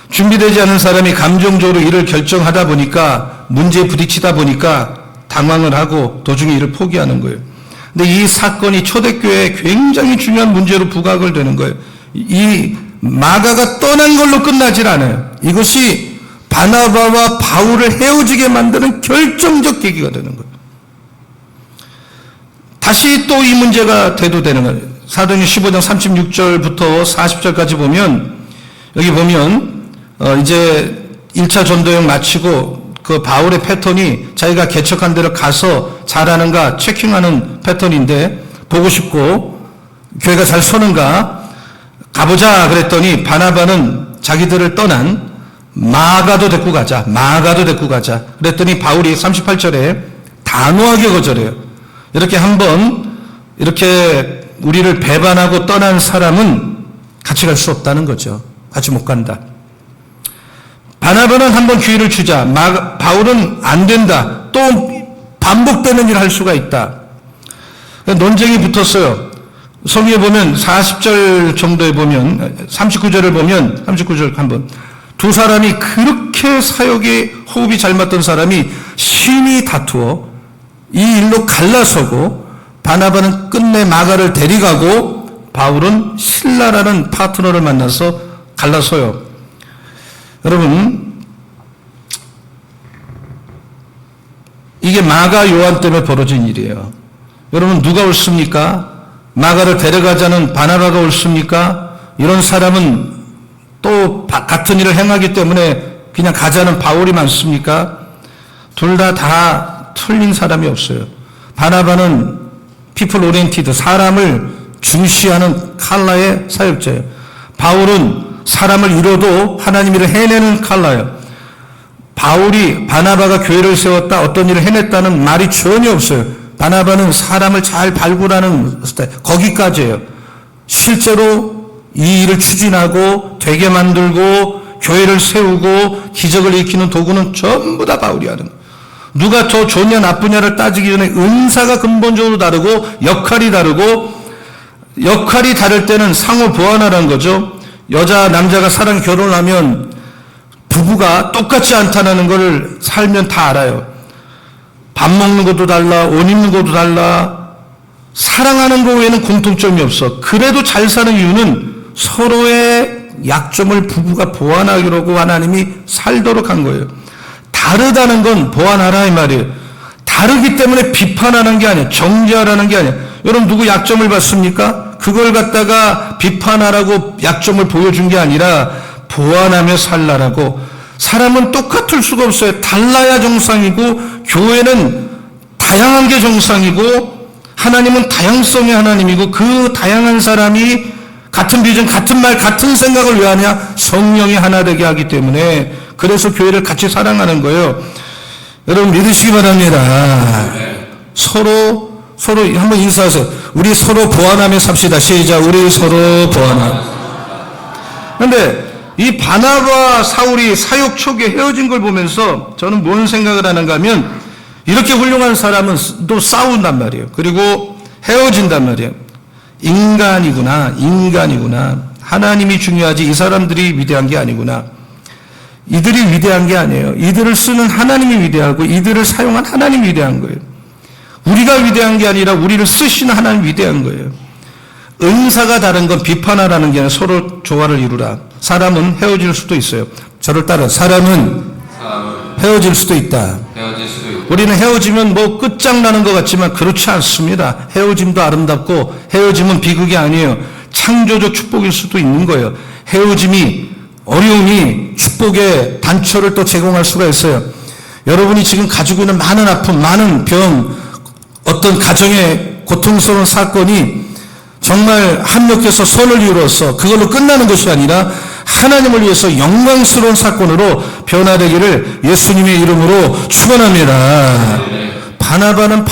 준비되지 않은 사람이 감정적으로 일을 결정하다 보니까 문제에 부딪히다 보니까 당황을 하고 도중에 일을 포기하는 거예요. 근데 이 사건이 초대교회에 굉장히 중요한 문제로 부각을 되는 거예요. 이 마가가 떠난 걸로 끝나질 않아요. 이것이 바나바와 바울을 헤어지게 만드는 결정적 계기가 되는 거예요. 다시 또 이 문제가 대두되는 거예요. 사도행전 15장 36절부터 40절까지 보면 여기 보면 이제 1차 전도여행 마치고 그 바울의 패턴이 자기가 개척한 데로 가서 잘하는가 체킹하는 패턴인데 보고 싶고 교회가 잘 서는가 가보자 그랬더니 바나바는 자기들을 떠난 마가도 데리고 가자. 그랬더니 바울이 38절에 단호하게 거절해요. 이렇게 한번 이렇게 우리를 배반하고 떠난 사람은 같이 갈 수 없다는 거죠. 같이 못 간다. 바나바는 한번 기회를 주자. 바울은 안 된다. 또 반복되는 일을 할 수가 있다. 논쟁이 붙었어요. 성경에 보면 40절 정도에 보면 39절을 보면 39절 한번 두 사람이 그렇게 사역에 호흡이 잘 맞던 사람이 심히 다투어 이 일로 갈라서고 바나바는 끝내 마가를 데려가고 바울은 실라라는 파트너를 만나서 갈라서요. 여러분 이게 마가 요한 때문에 벌어진 일이에요. 여러분 누가 옳습니까? 마가를 데려가자는 바나바가 옳습니까? 이런 사람은 또 같은 일을 행하기 때문에 그냥 가자는 바울이 많습니까? 둘 다 틀린 사람이 없어요. 바나바는 people oriented, 사람을 중시하는 칼라의 사역자예요. 바울은 사람을 잃어도 하나님 일을 해내는 칼라예요. 바울이 바나바가 교회를 세웠다, 어떤 일을 해냈다는 말이 전혀 없어요. 바나바는 사람을 잘 발굴하는 스타일, 거기까지예요. 실제로 이 일을 추진하고 되게 만들고 교회를 세우고 기적을 일으키는 도구는 전부 다 바울이 하는 거예요. 누가 더 좋냐 나쁘냐를 따지기 전에 은사가 근본적으로 다르고 역할이 다르고, 역할이 다를 때는 상호 보완하라는 거죠. 여자 남자가 사랑 결혼하면 부부가 똑같지 않다는 걸 살면 다 알아요. 밥 먹는 것도 달라, 옷 입는 것도 달라, 사랑하는 거 외에는 공통점이 없어. 그래도 잘 사는 이유는 서로의 약점을 부부가 보완하기로 하나님이 살도록 한 거예요. 다르다는 건 보완하라 이 말이에요. 다르기 때문에 비판하는 게 아니에요. 정죄하라는 게 아니에요. 여러분 누구 약점을 봤습니까? 그걸 갖다가 비판하라고 약점을 보여준 게 아니라 보완하며 살라라고. 사람은 똑같을 수가 없어요. 달라야 정상이고, 교회는 다양한 게 정상이고, 하나님은 다양성의 하나님이고, 그 다양한 사람이 같은 비전, 같은 말, 같은 생각을 왜 하냐? 성령이 하나 되게 하기 때문에. 그래서 교회를 같이 사랑하는 거예요. 여러분 믿으시기 바랍니다. 서로 한번 인사하세요. 우리 서로 보완하며 삽시다. 시작. 우리 서로 보완하며. 그런데 이 바나바 사울이 사역 초기에 헤어진 걸 보면서 저는 뭔 생각을 하는가 하면, 이렇게 훌륭한 사람은 또 싸운단 말이에요. 그리고 헤어진단 말이에요. 인간이구나. 하나님이 중요하지 이 사람들이 위대한 게 아니구나. 이들이 위대한 게 아니에요. 이들을 쓰는 하나님이 위대하고 이들을 사용한 하나님이 위대한 거예요. 우리가 위대한 게 아니라 우리를 쓰시는 하나님이 위대한 거예요. 은사가 다른 건 비판하라는 게 아니라 서로 조화를 이루라. 사람은 헤어질 수도 있어요. 저를 따라. 사람은 헤어질 수도 있다. 우리는 헤어지면 뭐 끝장나는 것 같지만 그렇지 않습니다. 헤어짐도 아름답고 헤어짐은 비극이 아니에요. 창조적 축복일 수도 있는 거예요. 헤어짐이, 어려움이 축복의 단초를 또 제공할 수가 있어요. 여러분이 지금 가지고 있는 많은 아픔, 많은 병, 어떤 가정의 고통스러운 사건이 정말 합력해서 선을 이루어서 그걸로 끝나는 것이 아니라 하나님을 위해서 영광스러운 사건으로 변화되기를 예수님의 이름으로 축원합니다. 바나바는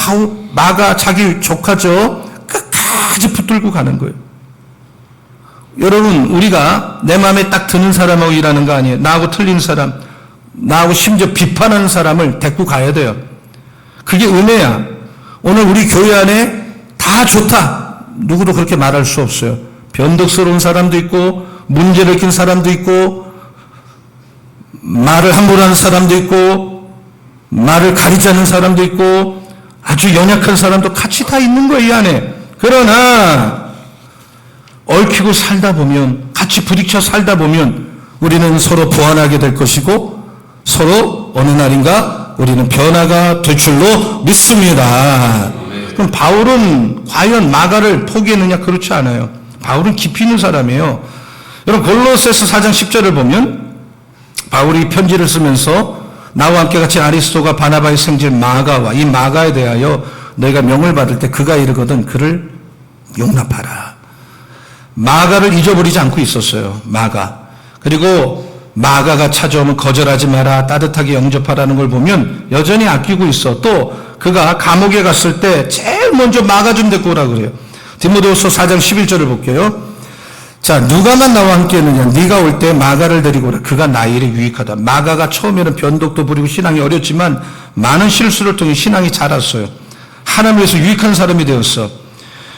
마가 자기 조카죠. 끝까지 붙들고 가는 거예요. 여러분 우리가 내 마음에 딱 드는 사람하고 일하는 거 아니에요. 나하고 틀린 사람, 나하고 심지어 비판하는 사람을 데리고 가야 돼요. 그게 은혜야. 오늘 우리 교회 안에 다 좋다. 누구도 그렇게 말할 수 없어요. 변덕스러운 사람도 있고 문제를 일으킨 사람도 있고 말을 함부로 하는 사람도 있고 말을 가리지 않는 사람도 있고 아주 연약한 사람도 같이 다 있는 거예요, 이 안에. 그러나 얽히고 살다 보면, 같이 부딪혀 살다 보면 우리는 서로 보완하게 될 것이고 서로 어느 날인가 우리는 변화가 될 줄로 믿습니다. 그럼 바울은 과연 마가를 포기했느냐? 그렇지 않아요. 바울은 깊이 있는 사람이에요. 여러분 골로새서 4장 10절을 보면 바울이 편지를 쓰면서 나와 함께 같이 아리스토가 바나바의 생질 마가와, 이 마가에 대하여 너희가 명을 받을 때 그가 이르거든 그를 용납하라. 마가를 잊어버리지 않고 있었어요. 마가. 그리고 마가가 찾아오면 거절하지 마라, 따뜻하게 영접하라는 걸 보면 여전히 아끼고 있어. 또 그가 감옥에 갔을 때 제일 먼저 마가 좀 데리고 오라 그래요. 디모데후서 4장 11절을 볼게요. 자, 누가만 나와 함께 했느냐? 네가 올 때 마가를 데리고 오라. 그가 나의 일에 유익하다. 마가가 처음에는 변덕도 부리고 신앙이 어렸지만 많은 실수를 통해 신앙이 자랐어요. 하나님을 위해서 유익한 사람이 되었어.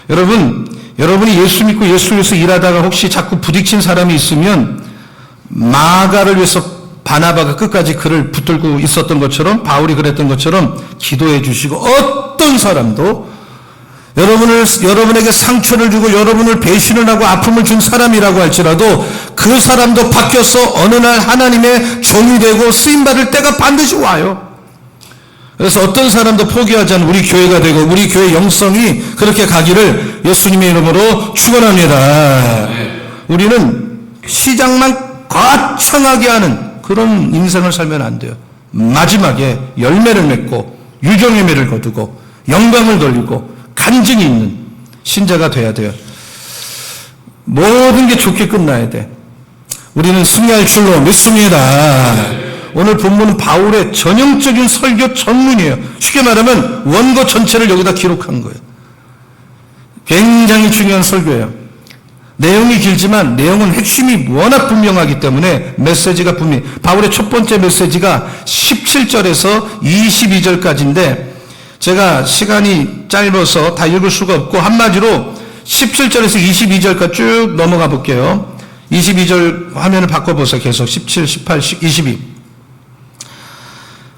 여러분이 예수 믿고 예수를 위해서 일하다가 혹시 자꾸 부딪힌 사람이 있으면 마가를 위해서 바나바가 끝까지 그를 붙들고 있었던 것처럼, 바울이 그랬던 것처럼 기도해 주시고, 어떤 사람도 여러분에게 상처를 주고 여러분을 배신을 하고 아픔을 준 사람이라고 할지라도 그 사람도 바뀌어서 어느 날 하나님의 종이 되고 쓰임받을 때가 반드시 와요. 그래서 어떤 사람도 포기하지 않는 우리 교회가 되고 우리 교회 영성이 그렇게 가기를 예수님의 이름으로 축원합니다. 우리는 시장만 거창하게 하는 그런 인생을 살면 안 돼요. 마지막에 열매를 맺고 유종의 매를 거두고 영광을 돌리고 간증이 있는 신자가 돼야 돼요. 모든 게 좋게 끝나야 돼. 우리는 승리할 줄로 믿습니다. 오늘 본문은 바울의 전형적인 설교 전문이에요. 쉽게 말하면 원고 전체를 여기다 기록한 거예요. 굉장히 중요한 설교예요. 내용이 길지만 내용은 핵심이 워낙 분명하기 때문에 메시지가 분명히, 바울의 첫 번째 메시지가 17절에서 22절까지인데 제가 시간이 짧아서 다 읽을 수가 없고 한마디로 17절에서 22절까지 쭉 넘어가 볼게요. 22절 화면을 바꿔보세요. 계속 17, 18, 22.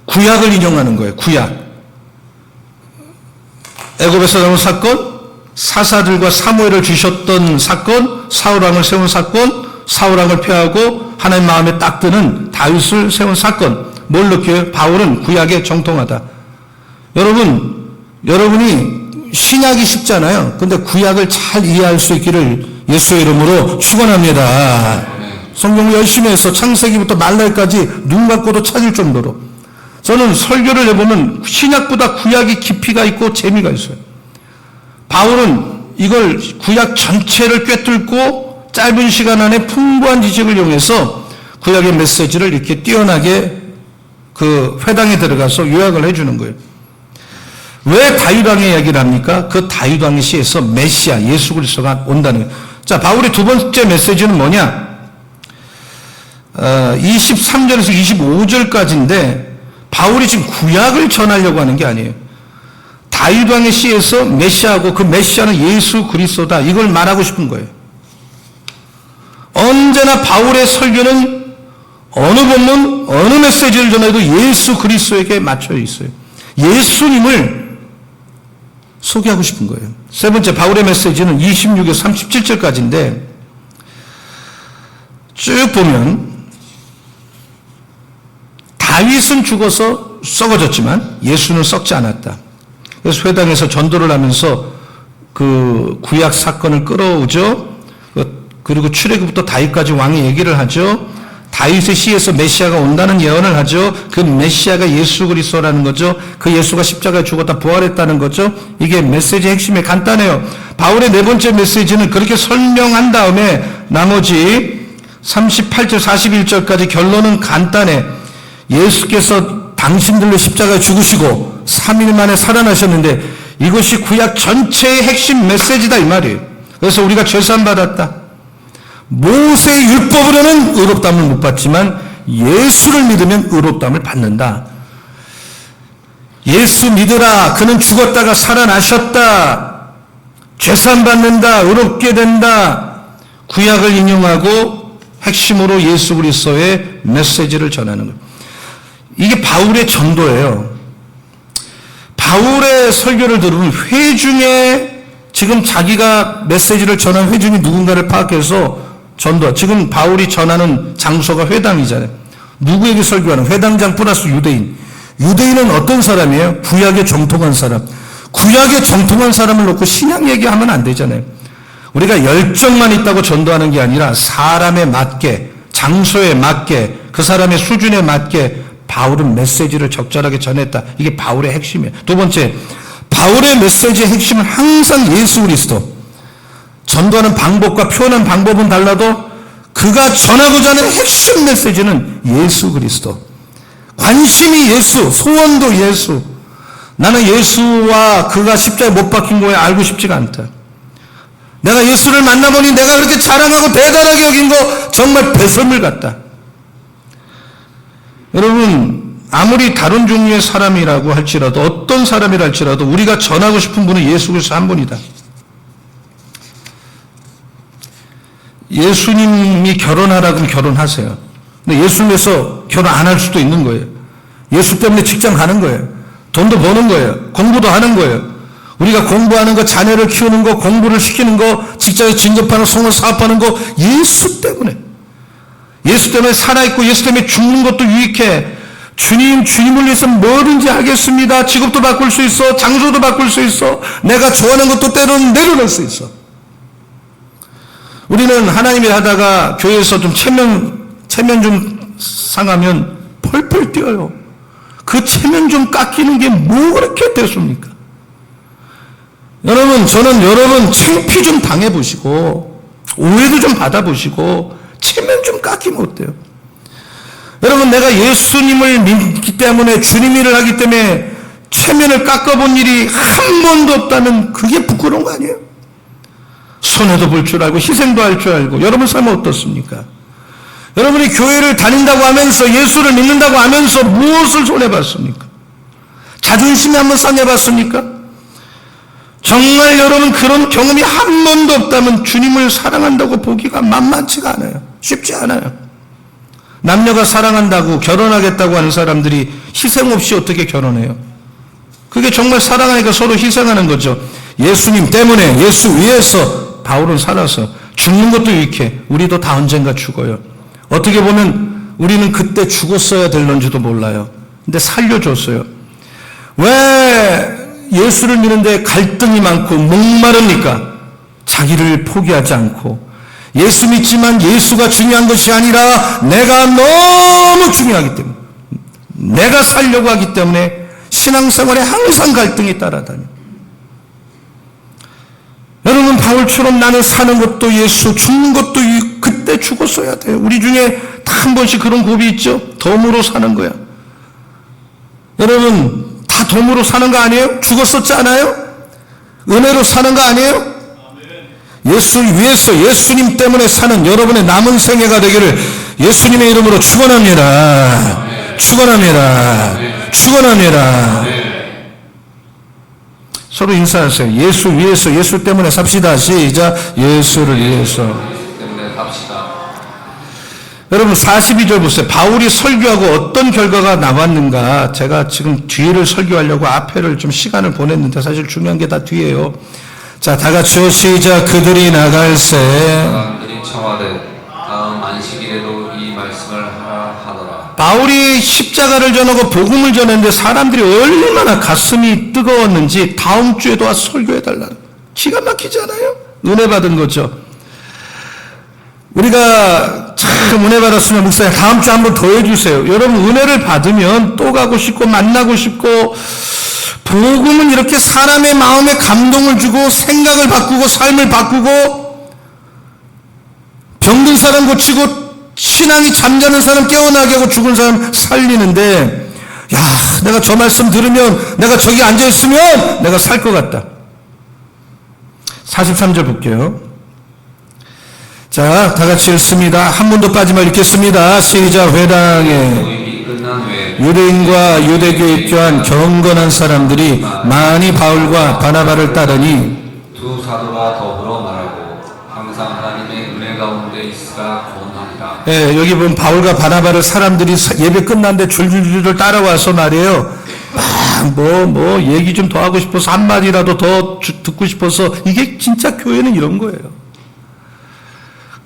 구약을 인용하는 거예요. 구약. 애굽에서 나온 사건, 사사들과 사무엘을 주셨던 사건, 사울왕을 세운 사건, 사울왕을 폐하고 하나님 마음에 딱 드는 다윗을 세운 사건. 뭘 느껴요? 바울은 구약에 정통하다. 여러분이 신약이 쉽잖아요. 근데 구약을 잘 이해할 수 있기를 예수의 이름으로 축원합니다. 성경을 열심히 해서 창세기부터 말라기까지 눈 감고도 찾을 정도로. 저는 설교를 해보면 신약보다 구약이 깊이가 있고 재미가 있어요. 바울은 이걸 구약 전체를 꿰뚫고 짧은 시간 안에 풍부한 지식을 이용해서 구약의 메시지를 이렇게 뛰어나게 그 회당에 들어가서 요약을 해주는 거예요. 왜 다윗왕의 이야기를 합니까? 그 다윗왕의 시에서 메시아 예수 그리스도가 온다는 거예요. 자, 바울의 두 번째 메시지는 뭐냐? 23절에서 25절까지인데 바울이 지금 구약을 전하려고 하는 게 아니에요. 다윗왕의 시에서 메시아고 그 메시아는 예수 그리스도다. 이걸 말하고 싶은 거예요. 언제나 바울의 설교는 어느 본문, 어느 메시지를 전해도 예수 그리스도에게 맞춰 있어요. 예수님을 소개하고 싶은 거예요. 세 번째 바울의 메시지는 26에서 37절까지인데 쭉 보면 다윗은 죽어서 썩어졌지만 예수는 썩지 않았다. 그래서 회당에서 전도를 하면서 그 구약 사건을 끌어오죠. 그리고 출애굽부터 다윗까지 왕의 얘기를 하죠. 다윗의 시에서 메시아가 온다는 예언을 하죠. 그 메시아가 예수 그리스도라는 거죠. 그 예수가 십자가에 죽었다 부활했다는 거죠. 이게 메시지의 핵심이 간단해요. 바울의 네 번째 메시지는 그렇게 설명한 다음에 나머지 38절 41절까지 결론은 간단해. 예수께서 당신들로 십자가에 죽으시고 3일 만에 살아나셨는데 이것이 구약 전체의 핵심 메시지다 이 말이에요. 그래서 우리가 죄산 받았다. 모세의 율법으로는 의롭다함을 못 받지만 예수를 믿으면 의롭다함을 받는다. 예수 믿으라. 그는 죽었다가 살아나셨다. 죄산 받는다. 의롭게 된다. 구약을 인용하고 핵심으로 예수 그리스도의 메시지를 전하는 거예요. 이게 바울의 전도예요. 바울의 설교를 들으면 회중에 지금 자기가 메시지를 전한 회중이 누군가를 파악해서 전도. 지금 바울이 전하는 장소가 회당이잖아요. 누구에게 설교하는? 회당장 플러스 유대인. 유대인은 어떤 사람이에요? 구약에 정통한 사람. 구약에 정통한 사람을 놓고 신약 얘기하면 안 되잖아요. 우리가 열정만 있다고 전도하는 게 아니라 사람에 맞게, 장소에 맞게, 그 사람의 수준에 맞게 바울은 메시지를 적절하게 전했다. 이게 바울의 핵심이에요. 두 번째, 바울의 메시지의 핵심은 항상 예수 그리스도. 전도하는 방법과 표현하는 방법은 달라도 그가 전하고자 하는 핵심 메시지는 예수 그리스도. 관심이 예수, 소원도 예수. 나는 예수와 그가 십자가에 못 박힌 거에 알고 싶지가 않다. 내가 예수를 만나보니 내가 그렇게 자랑하고 대단하게 여긴 거 정말 배설물 같다. 여러분, 아무리 다른 종류의 사람이라고 할지라도, 어떤 사람이라 할지라도 우리가 전하고 싶은 분은 예수 그리스도 한 분이다. 예수님이 결혼하라 그러면 결혼하세요. 근데 예수 위해서 결혼 안 할 수도 있는 거예요. 예수 때문에 직장 가는 거예요. 돈도 버는 거예요. 공부도 하는 거예요. 우리가 공부하는 거, 자녀를 키우는 거, 공부를 시키는 거, 직장에 진급하는, 성을 사업하는 거 예수 때문에. 예수 때문에 살아있고 예수 때문에 죽는 것도 유익해. 주님을 위해서 뭐든지 하겠습니다. 직업도 바꿀 수 있어. 장소도 바꿀 수 있어. 내가 좋아하는 것도 때로는 내려놓을 수 있어. 우리는 하나님이 하다가 교회에서 좀 체면 좀 상하면 펄펄 뛰어요. 그 체면 좀 깎이는 게 뭐 그렇게 됐습니까? 여러분, 저는 여러분 창피 좀 당해보시고 오해도 좀 받아보시고 체면 좀 깎이면 어때요? 여러분, 내가 예수님을 믿기 때문에 주님 일을 하기 때문에 체면을 깎아본 일이 한 번도 없다면 그게 부끄러운 거 아니에요? 손해도 볼 줄 알고 희생도 할 줄 알고. 여러분 삶은 어떻습니까? 여러분이 교회를 다닌다고 하면서 예수를 믿는다고 하면서 무엇을 손해봤습니까? 자존심이 한번 상해봤습니까? 정말 여러분 그런 경험이 한 번도 없다면 주님을 사랑한다고 보기가 만만치가 않아요. 쉽지 않아요. 남녀가 사랑한다고 결혼하겠다고 하는 사람들이 희생 없이 어떻게 결혼해요? 그게 정말 사랑하니까 서로 희생하는 거죠. 예수님 때문에 예수 위해서 바울은 살아서 죽는 것도 이렇게 우리도 다 언젠가 죽어요. 어떻게 보면 우리는 그때 죽었어야 될런지도 몰라요. 근데 살려줬어요. 왜 예수를 믿는데 갈등이 많고 목마릅니까? 자기를 포기하지 않고 예수 믿지만 예수가 중요한 것이 아니라 내가 너무 중요하기 때문에 내가 살려고 하기 때문에 신앙생활에 항상 갈등이 따라다녀. 여러분 바울처럼 나는 사는 것도 예수, 죽는 것도 그때 죽었어야 돼요. 우리 중에 다 한 번씩 그런 고비 있죠. 덤으로 사는 거야. 여러분 다 덤으로 사는 거 아니에요? 죽었었지 않아요? 은혜로 사는 거 아니에요? 예수 위해서 예수님 때문에 사는 여러분의 남은 생애가 되기를 예수님의 이름으로 축원합니다. 축원합니다. 축원합니다. 서로 인사하세요. 예수 위해서 예수 때문에 삽시다. 시작. 예수를 위해서. 때문에 삽시다. 여러분 42절 보세요. 바울이 설교하고 어떤 결과가 나왔는가. 제가 지금 뒤를 설교하려고 앞에를 좀 시간을 보냈는데 사실 중요한 게 다 뒤에요. 자, 다 같이요. 시작. 그들이 나갈새 사람들이 청하되 다음 안식일에도 이 말씀을 하더라. 바울이 십자가를 전하고 복음을 전했는데 사람들이 얼마나 가슴이 뜨거웠는지 다음 주에도 와서 설교해달라. 기가 막히지 않아요? 은혜 받은 거죠. 우리가 참 은혜 받았으면 목사님 다음 주에 한번 더 해주세요. 여러분 은혜를 받으면 또 가고 싶고 만나고 싶고 복음은 이렇게 사람의 마음에 감동을 주고 생각을 바꾸고 삶을 바꾸고 병든 사람 고치고 신앙이 잠자는 사람 깨어나게 하고 죽은 사람 살리는데 야 내가 저 말씀 들으면 내가 저기 앉아있으면 내가 살 것 같다. 43절 볼게요. 자, 다 같이 읽습니다. 한 번도 빠지면 읽겠습니다. 시작. 회당에 모임이 끝난 후에 유대인과 유대교에 입교한 경건한 사람들이 많이 바울과 바나바를 따르니 두 사도가 더불어 말하고 항상 하나님의 은혜 가운데 있으라 권합니다. 예, 여기 보면 바울과 바나바를 사람들이 예배 끝났는데 줄줄줄 따라와서 말이에요. 얘기 좀 더 하고 싶어서 한마디라도 더 듣고 싶어서 이게 진짜 교회는 이런 거예요.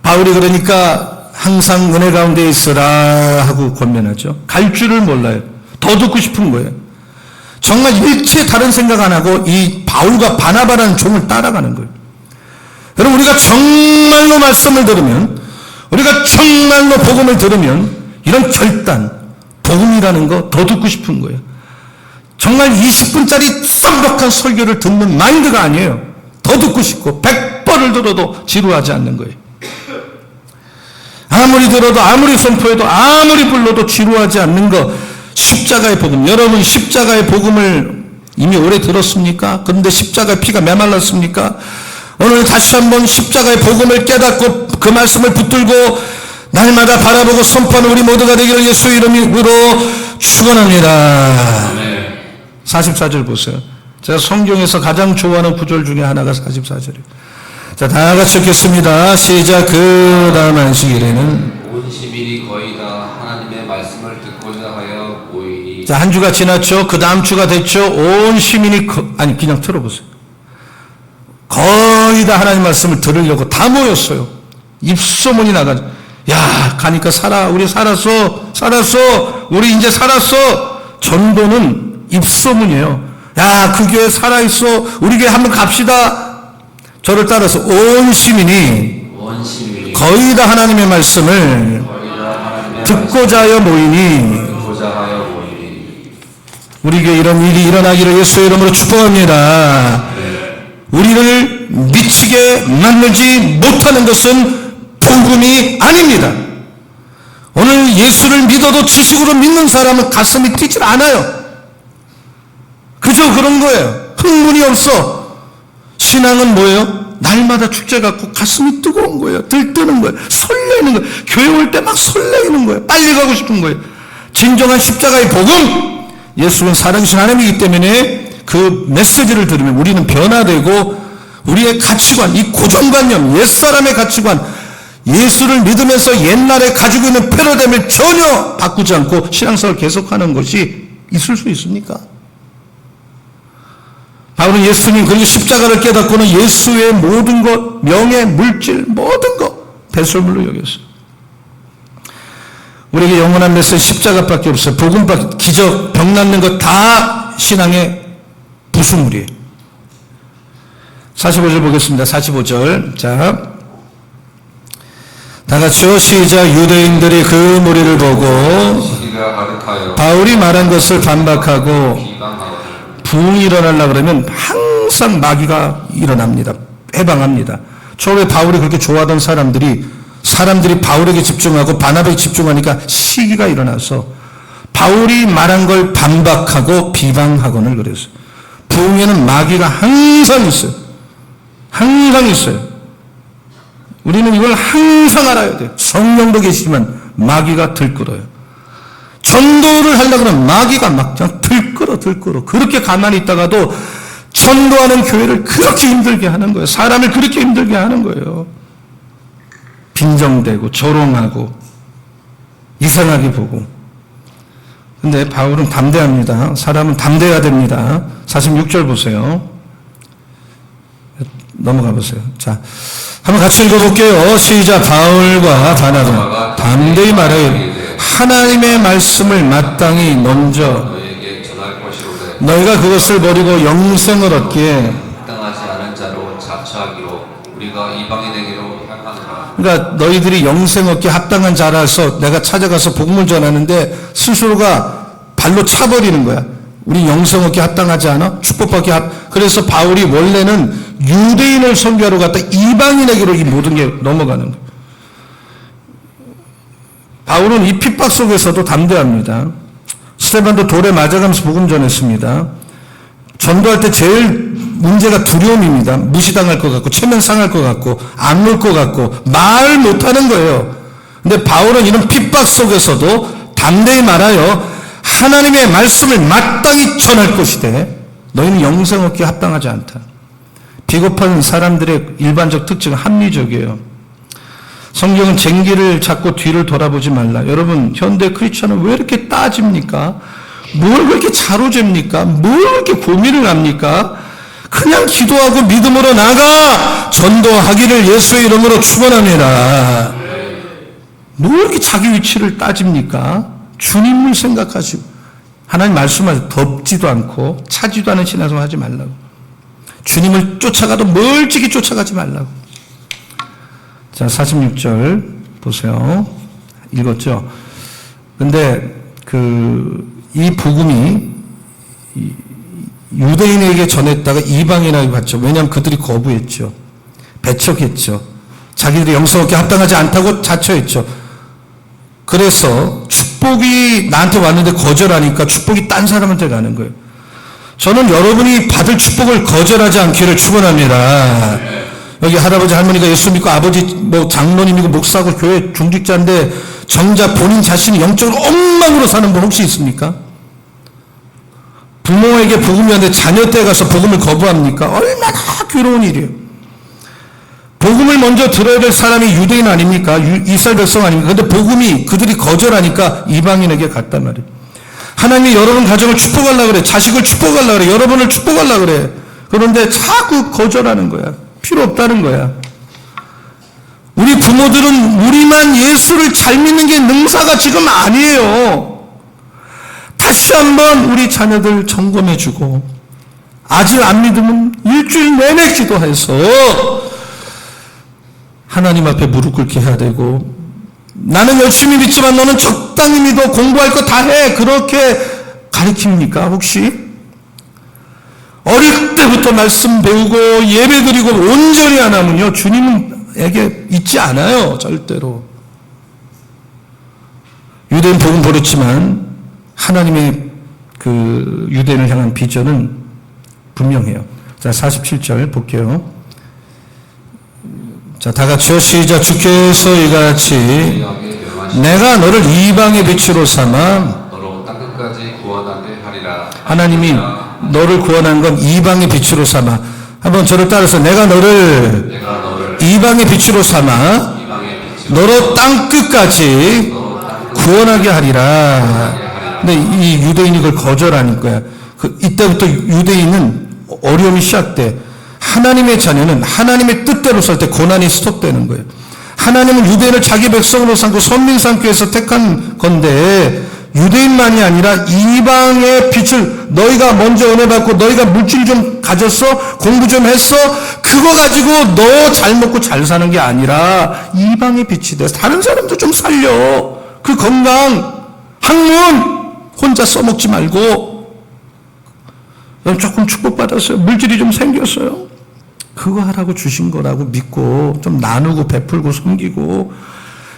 바울이 그러니까 항상 은혜 가운데 있으라 하고 권면하죠. 갈 줄을 몰라요. 더 듣고 싶은 거예요. 정말 일체 다른 생각 안 하고 이 바울과 바나바라는 종을 따라가는 거예요. 여러분 우리가 정말로 말씀을 들으면 우리가 정말로 복음을 들으면 이런 결단, 복음이라는 거 더 듣고 싶은 거예요. 정말 20분짜리 쌍벽한 설교를 듣는 마인드가 아니에요. 더 듣고 싶고 100번을 들어도 지루하지 않는 거예요. 아무리 들어도 아무리 선포해도 아무리 불러도 지루하지 않는 거 십자가의 복음. 여러분 십자가의 복음을 이미 오래 들었습니까? 그런데 십자가의 피가 메말랐습니까? 오늘 다시 한번 십자가의 복음을 깨닫고 그 말씀을 붙들고 날마다 바라보고 선포하는 우리 모두가 되기를 예수 이름으로 축원합니다. 44절 보세요. 제가 성경에서 가장 좋아하는 구절 중에 하나가 44절이에요. 자, 다 같이 읽겠습니다. 시작. 그 다음 안식일에는 온 시민이 거의 다 하나님의 말씀을 듣고자 하여 모이니. 자, 한 주가 지났죠. 그 다음 주가 됐죠. 온 시민이 아니 그냥 들어보세요. 거의 다 하나님 말씀을 들으려고 다 모였어요. 입소문이 나가죠. 야, 가니까 우리 살았어. 우리 이제 살았어. 전도는 입소문이에요. 야, 그 교회 살아있어. 우리 교회 한번 갑시다. 저를 따라서 온 시민이 거의 다 하나님의 말씀을 듣고자 하여 모이니. 우리 교회 이런 일이 일어나기를 예수의 이름으로 축복합니다. 우리를 미치게 만들지 못하는 것은 복음이 아닙니다. 오늘 예수를 믿어도 지식으로 믿는 사람은 가슴이 뛰질 않아요. 그저 그런 거예요. 흥분이 없어. 신앙은 뭐예요? 날마다 축제 같고 가슴이 뜨거운 거예요. 들뜨는 거예요. 설레는 거예요. 교회 올 때 막 설레는 거예요. 빨리 가고 싶은 거예요. 진정한 십자가의 복음, 예수는 살아계신 하나님이기 때문에 그 메시지를 들으면 우리는 변화되고 우리의 가치관, 이 고정관념, 옛사람의 가치관, 예수를 믿으면서 옛날에 가지고 있는 패러다임을 전혀 바꾸지 않고 신앙생활을 계속하는 것이 있을 수 있습니까? 바울은 예수님 그리고 십자가를 깨닫고는 예수의 모든 것, 명예, 물질, 모든 것 배설물로 여겼어요. 우리에게 영원한 메시지 십자가밖에 없어요. 복음밖에, 기적, 병 낫는 것 다 신앙의 부수물이에요. 45절 보겠습니다. 45절. 자, 다 같이요. 시작. 유대인들이 그 무리를 보고 시기가 가득하여 바울이 말한 것을 반박하고 비방하거든. 부흥이 일어나려고 그러면 항상 마귀가 일어납니다. 해방합니다. 처음에 바울이 그렇게 좋아하던 사람들이 바울에게 집중하고 바나바에게 집중하니까 시기가 일어나서 바울이 말한 걸 반박하고 비방하거늘 그랬어요. 부흥에는 마귀가 항상 있어요. 항상 있어요. 우리는 이걸 항상 알아야 돼요. 성령도 계시지만 마귀가 들끓어요. 전도를 하려고 하면 마귀가 막 그냥 들끓어. 그렇게 가만히 있다가도 전도하는 교회를 그렇게 힘들게 하는 거예요. 사람을 그렇게 힘들게 하는 거예요. 빈정대고 조롱하고 이상하게 보고. 근데 바울은 담대합니다. 사람은 담대해야 됩니다. 46절 보세요. 넘어가 보세요. 자, 한번 같이 읽어볼게요. 시작. 바울과 바나바 담대히 말하여 하나님의 말씀을 마땅히 먼저 너에게 전할 것이로되 너희가 그것을 버리고 영생을 얻기에 합당하지 않은 자로 자처하기로 우리가 이방인에게로 향하노라. 그러니까 너희들이 영생 얻기에 합당한 자라서 내가 찾아가서 복음을 전하는데 스스로가 발로 차버리는 거야. 우리 영생 얻기에 합당하지 않아? 축복받기 그래서 바울이 원래는 유대인을 선교하러 갔다 이방인에게로 이 모든 게 넘어가는 거예요. 바울은 이 핍박 속에서도 담대합니다. 스테반도 돌에 맞아가면서 복음 전했습니다. 전도할 때 제일 문제가 두려움입니다. 무시당할 것 같고 체면 상할 것 같고 안 놀 것 같고 말 못하는 거예요. 근데 바울은 이런 핍박 속에서도 담대히 말하여 하나님의 말씀을 마땅히 전할 것이되 너희는 영생 얻기에 합당하지 않다. 비겁한 사람들의 일반적 특징은 합리적이에요. 성경은 쟁기를 잡고 뒤를 돌아보지 말라. 여러분, 현대 크리스천은 왜 이렇게 따집니까? 뭘 그렇게 자로잽니까? 뭘 그렇게 고민을 합니까? 그냥 기도하고 믿음으로 나가 전도하기를 예수의 이름으로 축원합니다. 뭘 이렇게 자기 위치를 따집니까? 주님을 생각하시고 하나님 말씀하셔 덥지도 않고 차지도 않은 신앙생활 하지 말라고. 주님을 쫓아가도 멀찍이 쫓아가지 말라고. 자, 46절 보세요. 읽었죠? 근데 이 복음이 유대인에게 전했다가 이방인에게 갔죠. 왜냐하면 그들이 거부했죠. 배척했죠. 자기들이 영성 얻기에 합당하지 않다고 자처했죠. 그래서 축복이 나한테 왔는데 거절하니까 축복이 딴 사람한테 가는 거예요. 저는 여러분이 받을 축복을 거절하지 않기를 축원합니다. 여기 할아버지 할머니가 예수 믿고 아버지 장로님이고 목사고 교회 중직자인데 정작 본인 자신이 영적으로 엉망으로 사는 분 혹시 있습니까? 부모에게 복음이 왔는데 자녀 때 가서 복음을 거부합니까? 얼마나 괴로운 일이에요. 복음을 먼저 들어야 될 사람이 유대인 아닙니까? 이스라엘 백성 아닙니까? 근데 복음이 그들이 거절하니까 이방인에게 갔단 말이에요. 하나님이 여러분 가정을 축복하려고 그래. 자식을 축복하려고 그래. 여러분을 축복하려고 그래. 그런데 자꾸 거절하는 거야. 필요 없다는 거야. 우리 부모들은 우리만 예수를 잘 믿는 게 능사가 지금 아니에요. 다시 한번 우리 자녀들 점검해주고 아직 안 믿으면 일주일 내내 기도해서 하나님 앞에 무릎 꿇게 해야 되고 나는 열심히 믿지만 너는 적당히 믿어 공부할 거 다 해. 그렇게 가르칩니까 혹시? 어릴 때부터 말씀 배우고 예배 드리고 온전히 안 하면요 주님에게 있지 않아요 절대로. 유대인 복음 버렸지만 하나님의 그 유대인을 향한 비전은 분명해요. 자 47절 볼게요. 자 다 같이요 시작. 주께서 이같이 내가 너를 이방의 빛으로 삼아 너로 땅끝까지 구원하게 하리라. 하나님이 너를 구원한 건 이방의 빛으로 삼아. 한번 저를 따라서 내가 너를 이방의 빛으로 삼아 너로 땅끝까지 구원하게 하리라. 근데 이 유대인이 그걸 거절하는 거야. 이때부터 유대인은 어려움이 시작돼. 하나님의 자녀는 하나님의 뜻대로 살 때 고난이 스톱되는 거예요. 하나님은 유대인을 자기 백성으로 삼고 선민 삼기 위해서 택한 건데 유대인만이 아니라 이방의 빛을 너희가 먼저 은혜 받고 너희가 물질 좀 가졌어? 공부 좀 했어? 그거 가지고 너 잘 먹고 잘 사는 게 아니라 이방의 빛이 돼서 다른 사람도 좀 살려. 그 건강, 학문 혼자 써먹지 말고 조금 축복받았어요. 물질이 좀 생겼어요. 그거 하라고 주신 거라고 믿고 좀 나누고 베풀고 섬기고.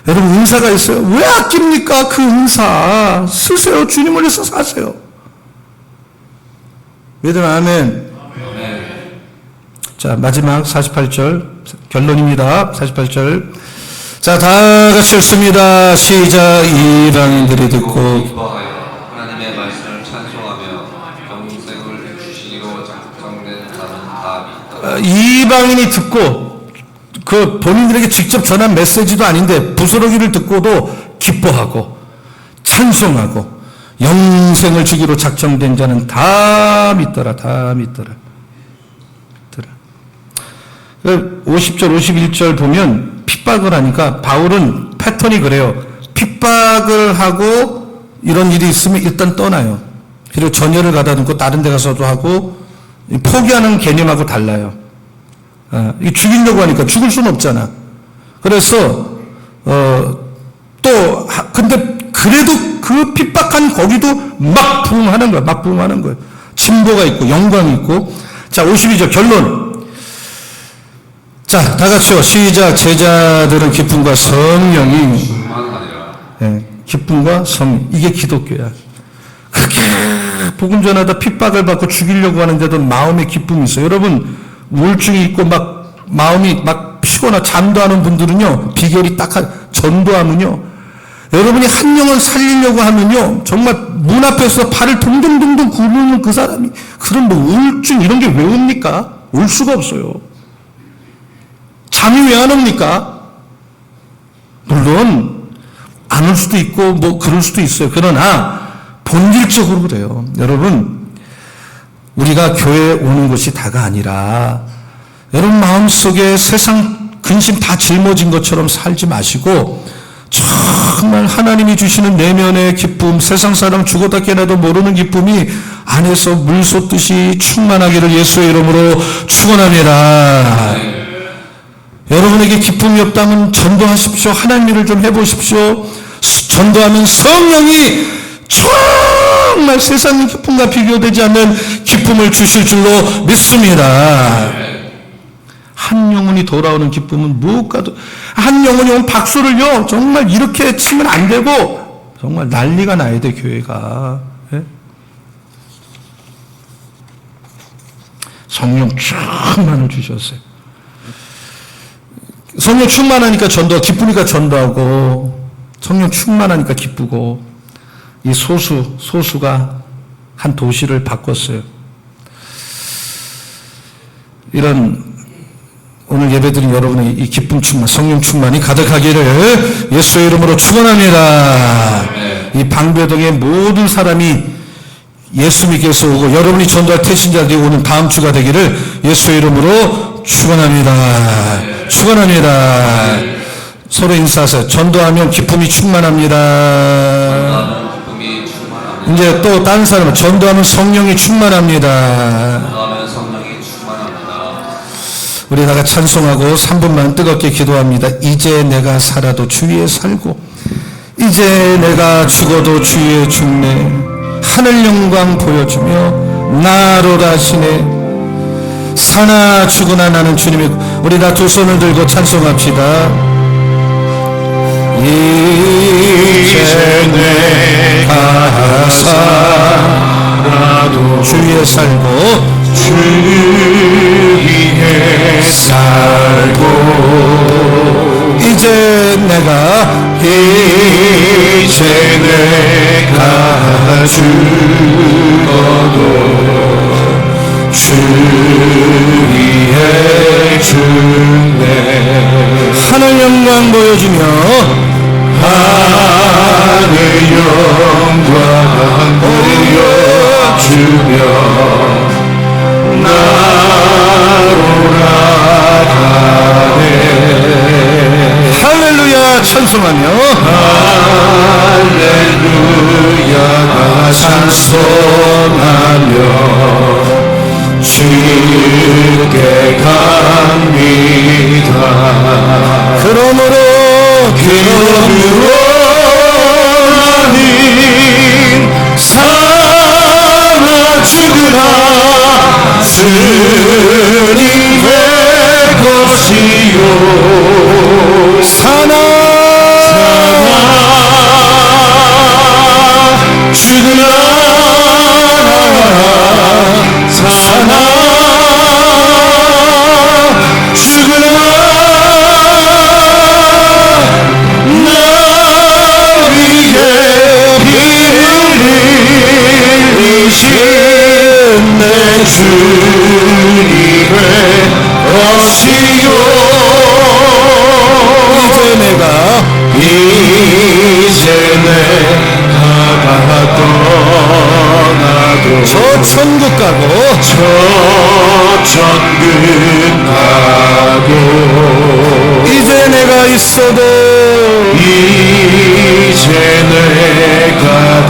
여러분 은사가 있어요. 왜 아낍니까? 그 은사 쓰세요. 주님을 위해서 사세요. 믿으면 아멘. 자 마지막 48절 결론입니다. 48절 자 다 같이 읽습니다. 시작. 이방인들이 듣고 기뻐하여 하나님의 말씀을 찬송하며 영생을 주시기로 작정된 자는 다 믿더라. 이방인이 듣고 그 본인들에게 직접 전한 메시지도 아닌데 부스러기를 듣고도 기뻐하고 찬송하고 영생을 주기로 작정된 자는 다 믿더라. 다 믿더라. 50절 51절 보면 핍박을 하니까 바울은 패턴이 그래요. 핍박을 하고 이런 일이 있으면 일단 떠나요. 그리고 전열을 가다 놓고 다른 데 가서도 하고 포기하는 개념하고 달라요. 이 죽이려고 하니까 죽을 수는 없잖아. 그래서 근데 그래도 그 핍박한 거기도 막 부흥하는 거야. 막 부흥하는 거예요. 진보가 있고 영광이 있고. 자 52절 결론. 자 다 같이요 시작. 제자들은 기쁨과 성령이 기쁨과 성령 이게 기독교야. 그렇게 복음 전하다 핍박을 받고 죽이려고 하는데도 마음에 기쁨이 있어요. 여러분 우울증이 있고 막 마음이 막 피곤하 잠도 안 오는 분들은요 비결이 딱 전도하면요 여러분이 한 영혼 살리려고 하면요 정말 문 앞에서 발을 둥둥둥둥 굽는 그 사람이 그런 뭐 우울증 이런 게 왜 옵니까? 올 수가 없어요. 잠이 왜 안 옵니까? 물론 안 올 수도 있고 뭐 그럴 수도 있어요. 그러나 본질적으로 그래요. 여러분 우리가 교회에 오는 것이 다가 아니라 여러분 마음속에 세상 근심 다 짊어진 것처럼 살지 마시고 정말 하나님이 주시는 내면의 기쁨, 세상 사람 죽었다 깨나도 모르는 기쁨이 안에서 물 쏟듯이 충만하기를 예수의 이름으로 축원합니다. 여러분에게 기쁨이 없다면 전도하십시오. 하나님 일을 좀 해보십시오. 전도하면 성령이 정말 세상의 기쁨과 비교되지 않는 기쁨을 주실 줄로 믿습니다. 한 영혼이 돌아오는 기쁨은 무엇과도 한 영혼이 오면 박수를요 정말 이렇게 치면 안 되고 정말 난리가 나야 돼 교회가. 예? 성령 충만을 주셨어요. 성령 충만하니까 전도 기쁘니까 전도하고 성령 충만하니까 기쁘고 이 소수가 한 도시를 바꿨어요. 이런 오늘 예배드린 여러분의 이 기쁨 충만, 성령 충만이 가득하기를 예수의 이름으로 축원합니다. 이 방배동의 모든 사람이 예수 믿게 해서 오고 여러분이 전도할 태신자들이 오는 다음 주가 되기를 예수의 이름으로 축원합니다. 축원합니다. 서로 인사하세요. 전도하면 기쁨이 충만합니다. 이제 또 다른 사람은 전도하면 성령이 충만합니다. 우리 다가 찬송하고 3분만 뜨겁게 기도합니다. 이제 내가 살아도 주위에 살고 이제 내가 죽어도 주위에 죽네. 하늘 영광 보여주며 나로라 하시네. 사나 죽으나 나는 주님의. 우리 다 두 손을 들고 찬송합시다. 이제 내가 살아도 주 위에 살고 주 위에 살고 이제 내가 죽어도 주 위에 죽네. 하늘 영광 보여주며 하늘 영광 보여주며 나로라 가네. 할렐루야 찬송하며 할렐루야가 찬송하며 주께 갑니다. 그러므로 나는 살아 죽으나 주님의 것이요. 사나 죽으나 사나 죽으나 나 위에 피를 흘리신 내 주님의 것이요. 이제 내가 떠나도 저 천국 가고 저 천국 가고 이제 내가 있어도 이제 내가 다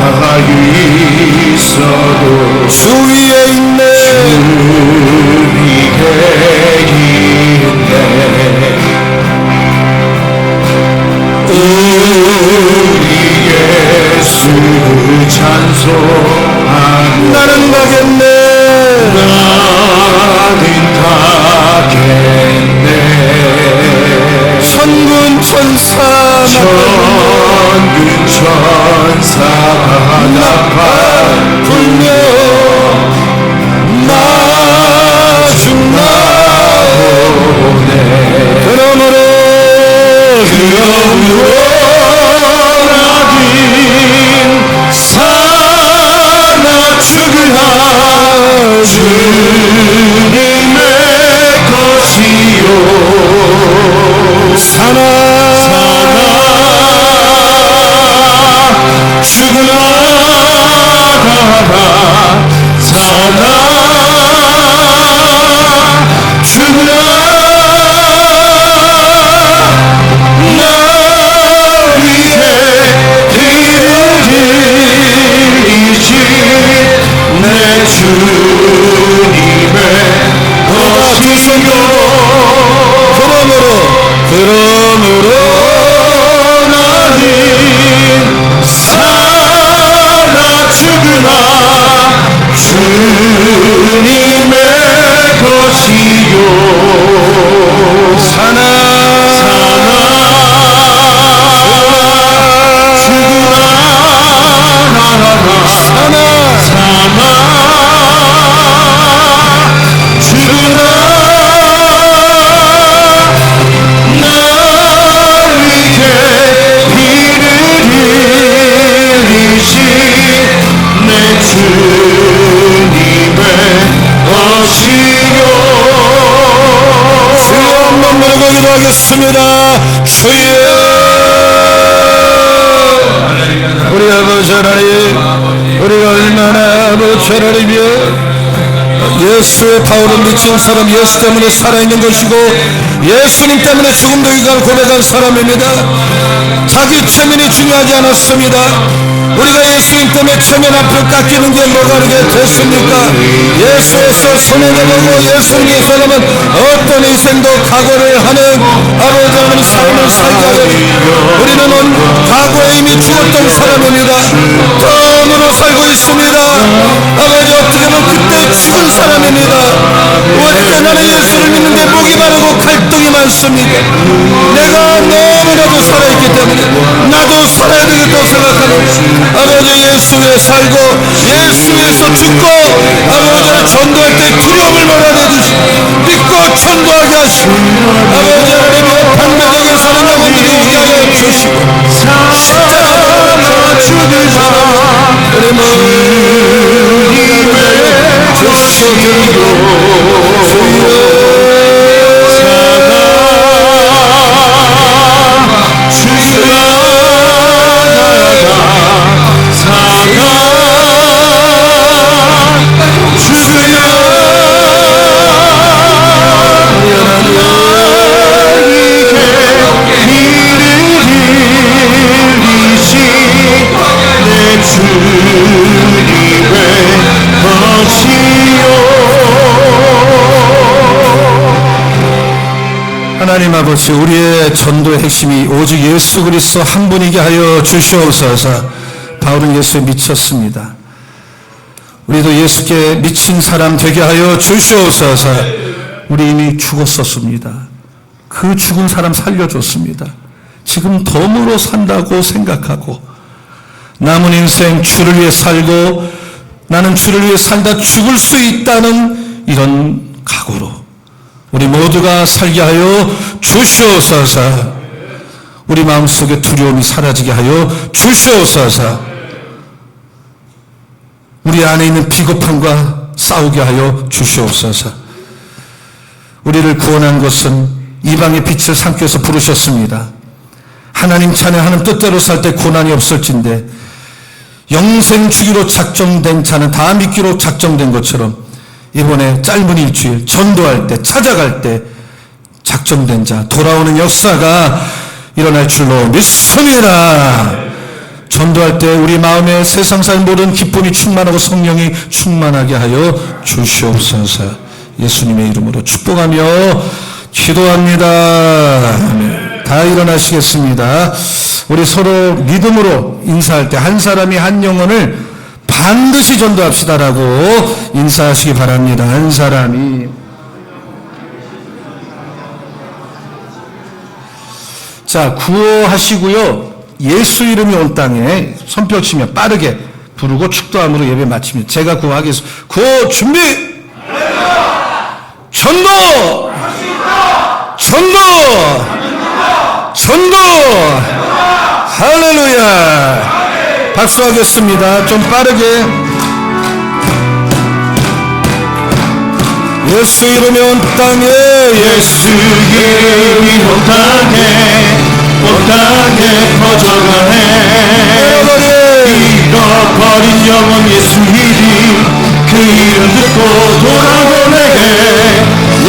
있어도 주 위에 있네. 주 위에 있네. 우리 예수 찬송하며 나는 가겠네. 나는 가겠네. 천군 천사 천군 천사가 나팔 불며 나중나오네. 그러므로 나긴 사나 죽으나 주님의 것이요. 사나 죽으나 사나 죽으나 나 위에 피를 흘리신 내 주님의 것이요. 그러므로 나는 살아 죽으나 주님의 것이요. 사나 기도하겠습니다. 주여, 우리 아버지 하나님, 우리가 얼마나 아버지 하나님이여 예수의 바울은 미친 사람, 예수 때문에 살아있는 것이고 예수님 때문에 죽음도 이갈 고백한 사람입니다. 자기 체면이 중요하지 않았습니다. 우리가 예수님 때문에 체면 앞을 깎이는 게 뭐가 그렇게 됐습니까? 예수에서 손해내보고 예수님에서 하면 어떤 인생도 각오를 하는 아버지 하나님 삶을 살게 하여 우리는 과거에 이미 죽었던 사람입니다. 덤으로 살고 있습니다. 죽은 사람입니다. 어제 나는 예수를 믿는데 목이 마르고 갈등이 많습니다. 내가 너무나도 살아있기 때문에 나도 살아야 되겠다고 생각하는 아버지 예수 위에 살고 예수 위에서 죽고 아버지를 전도할 때 두려움을 몰아내 주시고 믿고 전도하게 하시고 아버지 하나님의 반대적인 사는 영혼들이 오게 하여 주시고 십자가로 죽으사 우리 주님의 하나님 아버지, 우리의 전도의 핵심이 오직 예수 그리스도 한 분이게 하여 주시옵소서. 바울은 예수에 미쳤습니다. 우리도 예수께 미친 사람 되게 하여 주시옵소서. 우리 이미 죽었었습니다. 그 죽은 사람 살려줬습니다. 지금 덤으로 산다고 생각하고 남은 인생 주를 위해 살고 나는 주를 위해 살다 죽을 수 있다는 이런 각오로 우리 모두가 살게 하여 주시옵소서. 우리 마음속에 두려움이 사라지게 하여 주시옵소서. 우리 안에 있는 비겁함과 싸우게 하여 주시옵소서. 우리를 구원한 것은 이방의 빛을 삼켜서 부르셨습니다. 하나님 찬양하는 뜻대로 살 때 고난이 없을진데 영생 주기로 작정된 자는 다 믿기로 작정된 것처럼 이번에 짧은 일주일 전도할 때 찾아갈 때 작정된 자 돌아오는 역사가 일어날 줄로 믿습니다. 전도할 때 우리 마음에 세상살 모든 기쁨이 충만하고 성령이 충만하게 하여 주시옵소서. 예수님의 이름으로 축복하며 기도합니다. 아멘. 다 일어나시겠습니다. 우리 서로 믿음으로 인사할 때 한 사람이 한 영혼을 반드시 전도합시다라고 인사하시기 바랍니다. 한 사람이. 자, 구호하시고요. 예수 이름이 온 땅에 손뼉 치며 빠르게 부르고 축도함으로 예배 마칩니다. 제가 구호하겠습니다. 구호 준비! 전도! 전도! 전도! 할렐루야! 박수하겠습니다. 좀 빠르게. 예수 이름이 온 땅에 예수 이름이 온 땅에 퍼져가네. 잃어버린 영혼 예수 이름 그 이름 듣고 돌아오네.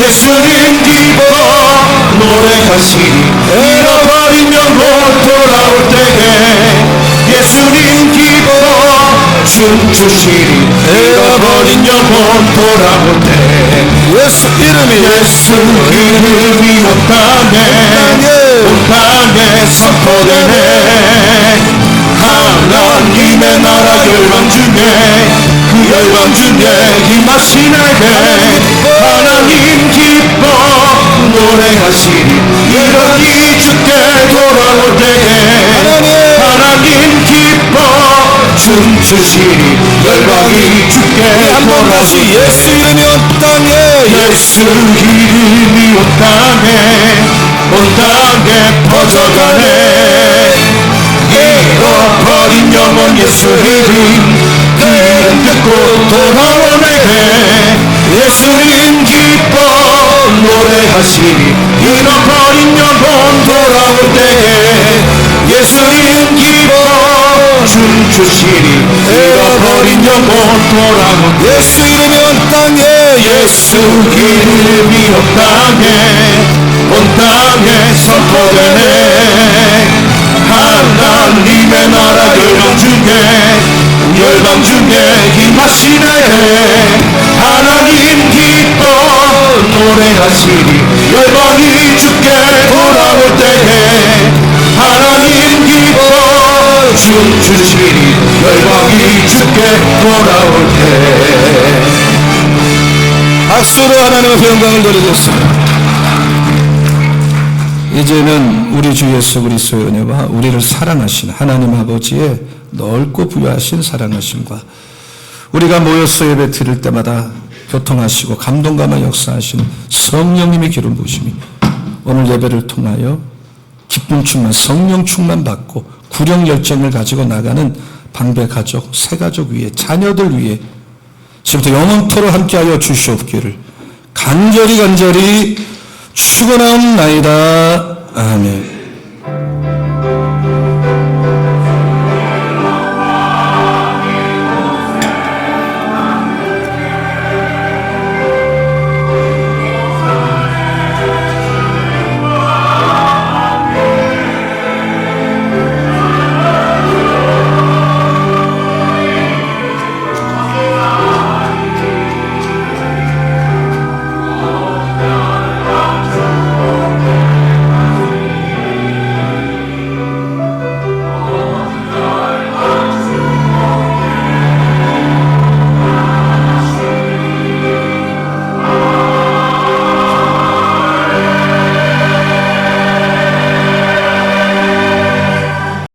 예수님 기뻐 노래하시리. 잃어버린 영혼 돌아올 때에 예수님 기뻐 춤추시리. 잃어버린 영혼 돌아올 때 예수 이름이 온 땅에 선포되네. 하나님의 나라 열방 중에 그 열방 중에 임하시네. 하나님 기뻐 노래하시리. 열방이 주께 돌아올 때에 하나님 기뻐 춤추시리. 열방이 주께 돌아올 때 예수 이름이 온 땅에 예수 이름이 온 땅에 퍼져가네. 잃어버린 영혼 예수 이름 그 이름 듣고 돌아오네. 예수님 기뻐 노래하시리. 잃어버린 영혼 돌아올 때 예수님 기뻐 춤추시리. 잃어버린 영혼 돌아올 때 예수 이름이 온 땅에 예수 이름이 온 땅에 선포되네. 하나님의 나라 열방 중에 임하시네. 하나님 기뻐 노래하시리. 열방이 주께 돌아올 때에 하나님 기뻐 춤추시리. 열방이 주께 돌아올 때 박수로 하나님 앞에 영광을 돌리겠습니다. 이제는 우리 주 예수 그리스도의 은혜와 우리를 사랑하신 하나님 아버지의 넓고 부유하신 사랑하심과 우리가 모여서 예배 드릴 때마다 교통하시고 감동감화 역사하시는 성령님의 기름 부으심이 오늘 예배를 통하여 기쁨 충만, 성령 충만 받고 구령 열정을 가지고 나가는 방배 가족, 새 가족 위에, 자녀들 위에 지금부터 영원토록 함께하여 주시옵기를 간절히 축원하옵나이다. 아멘.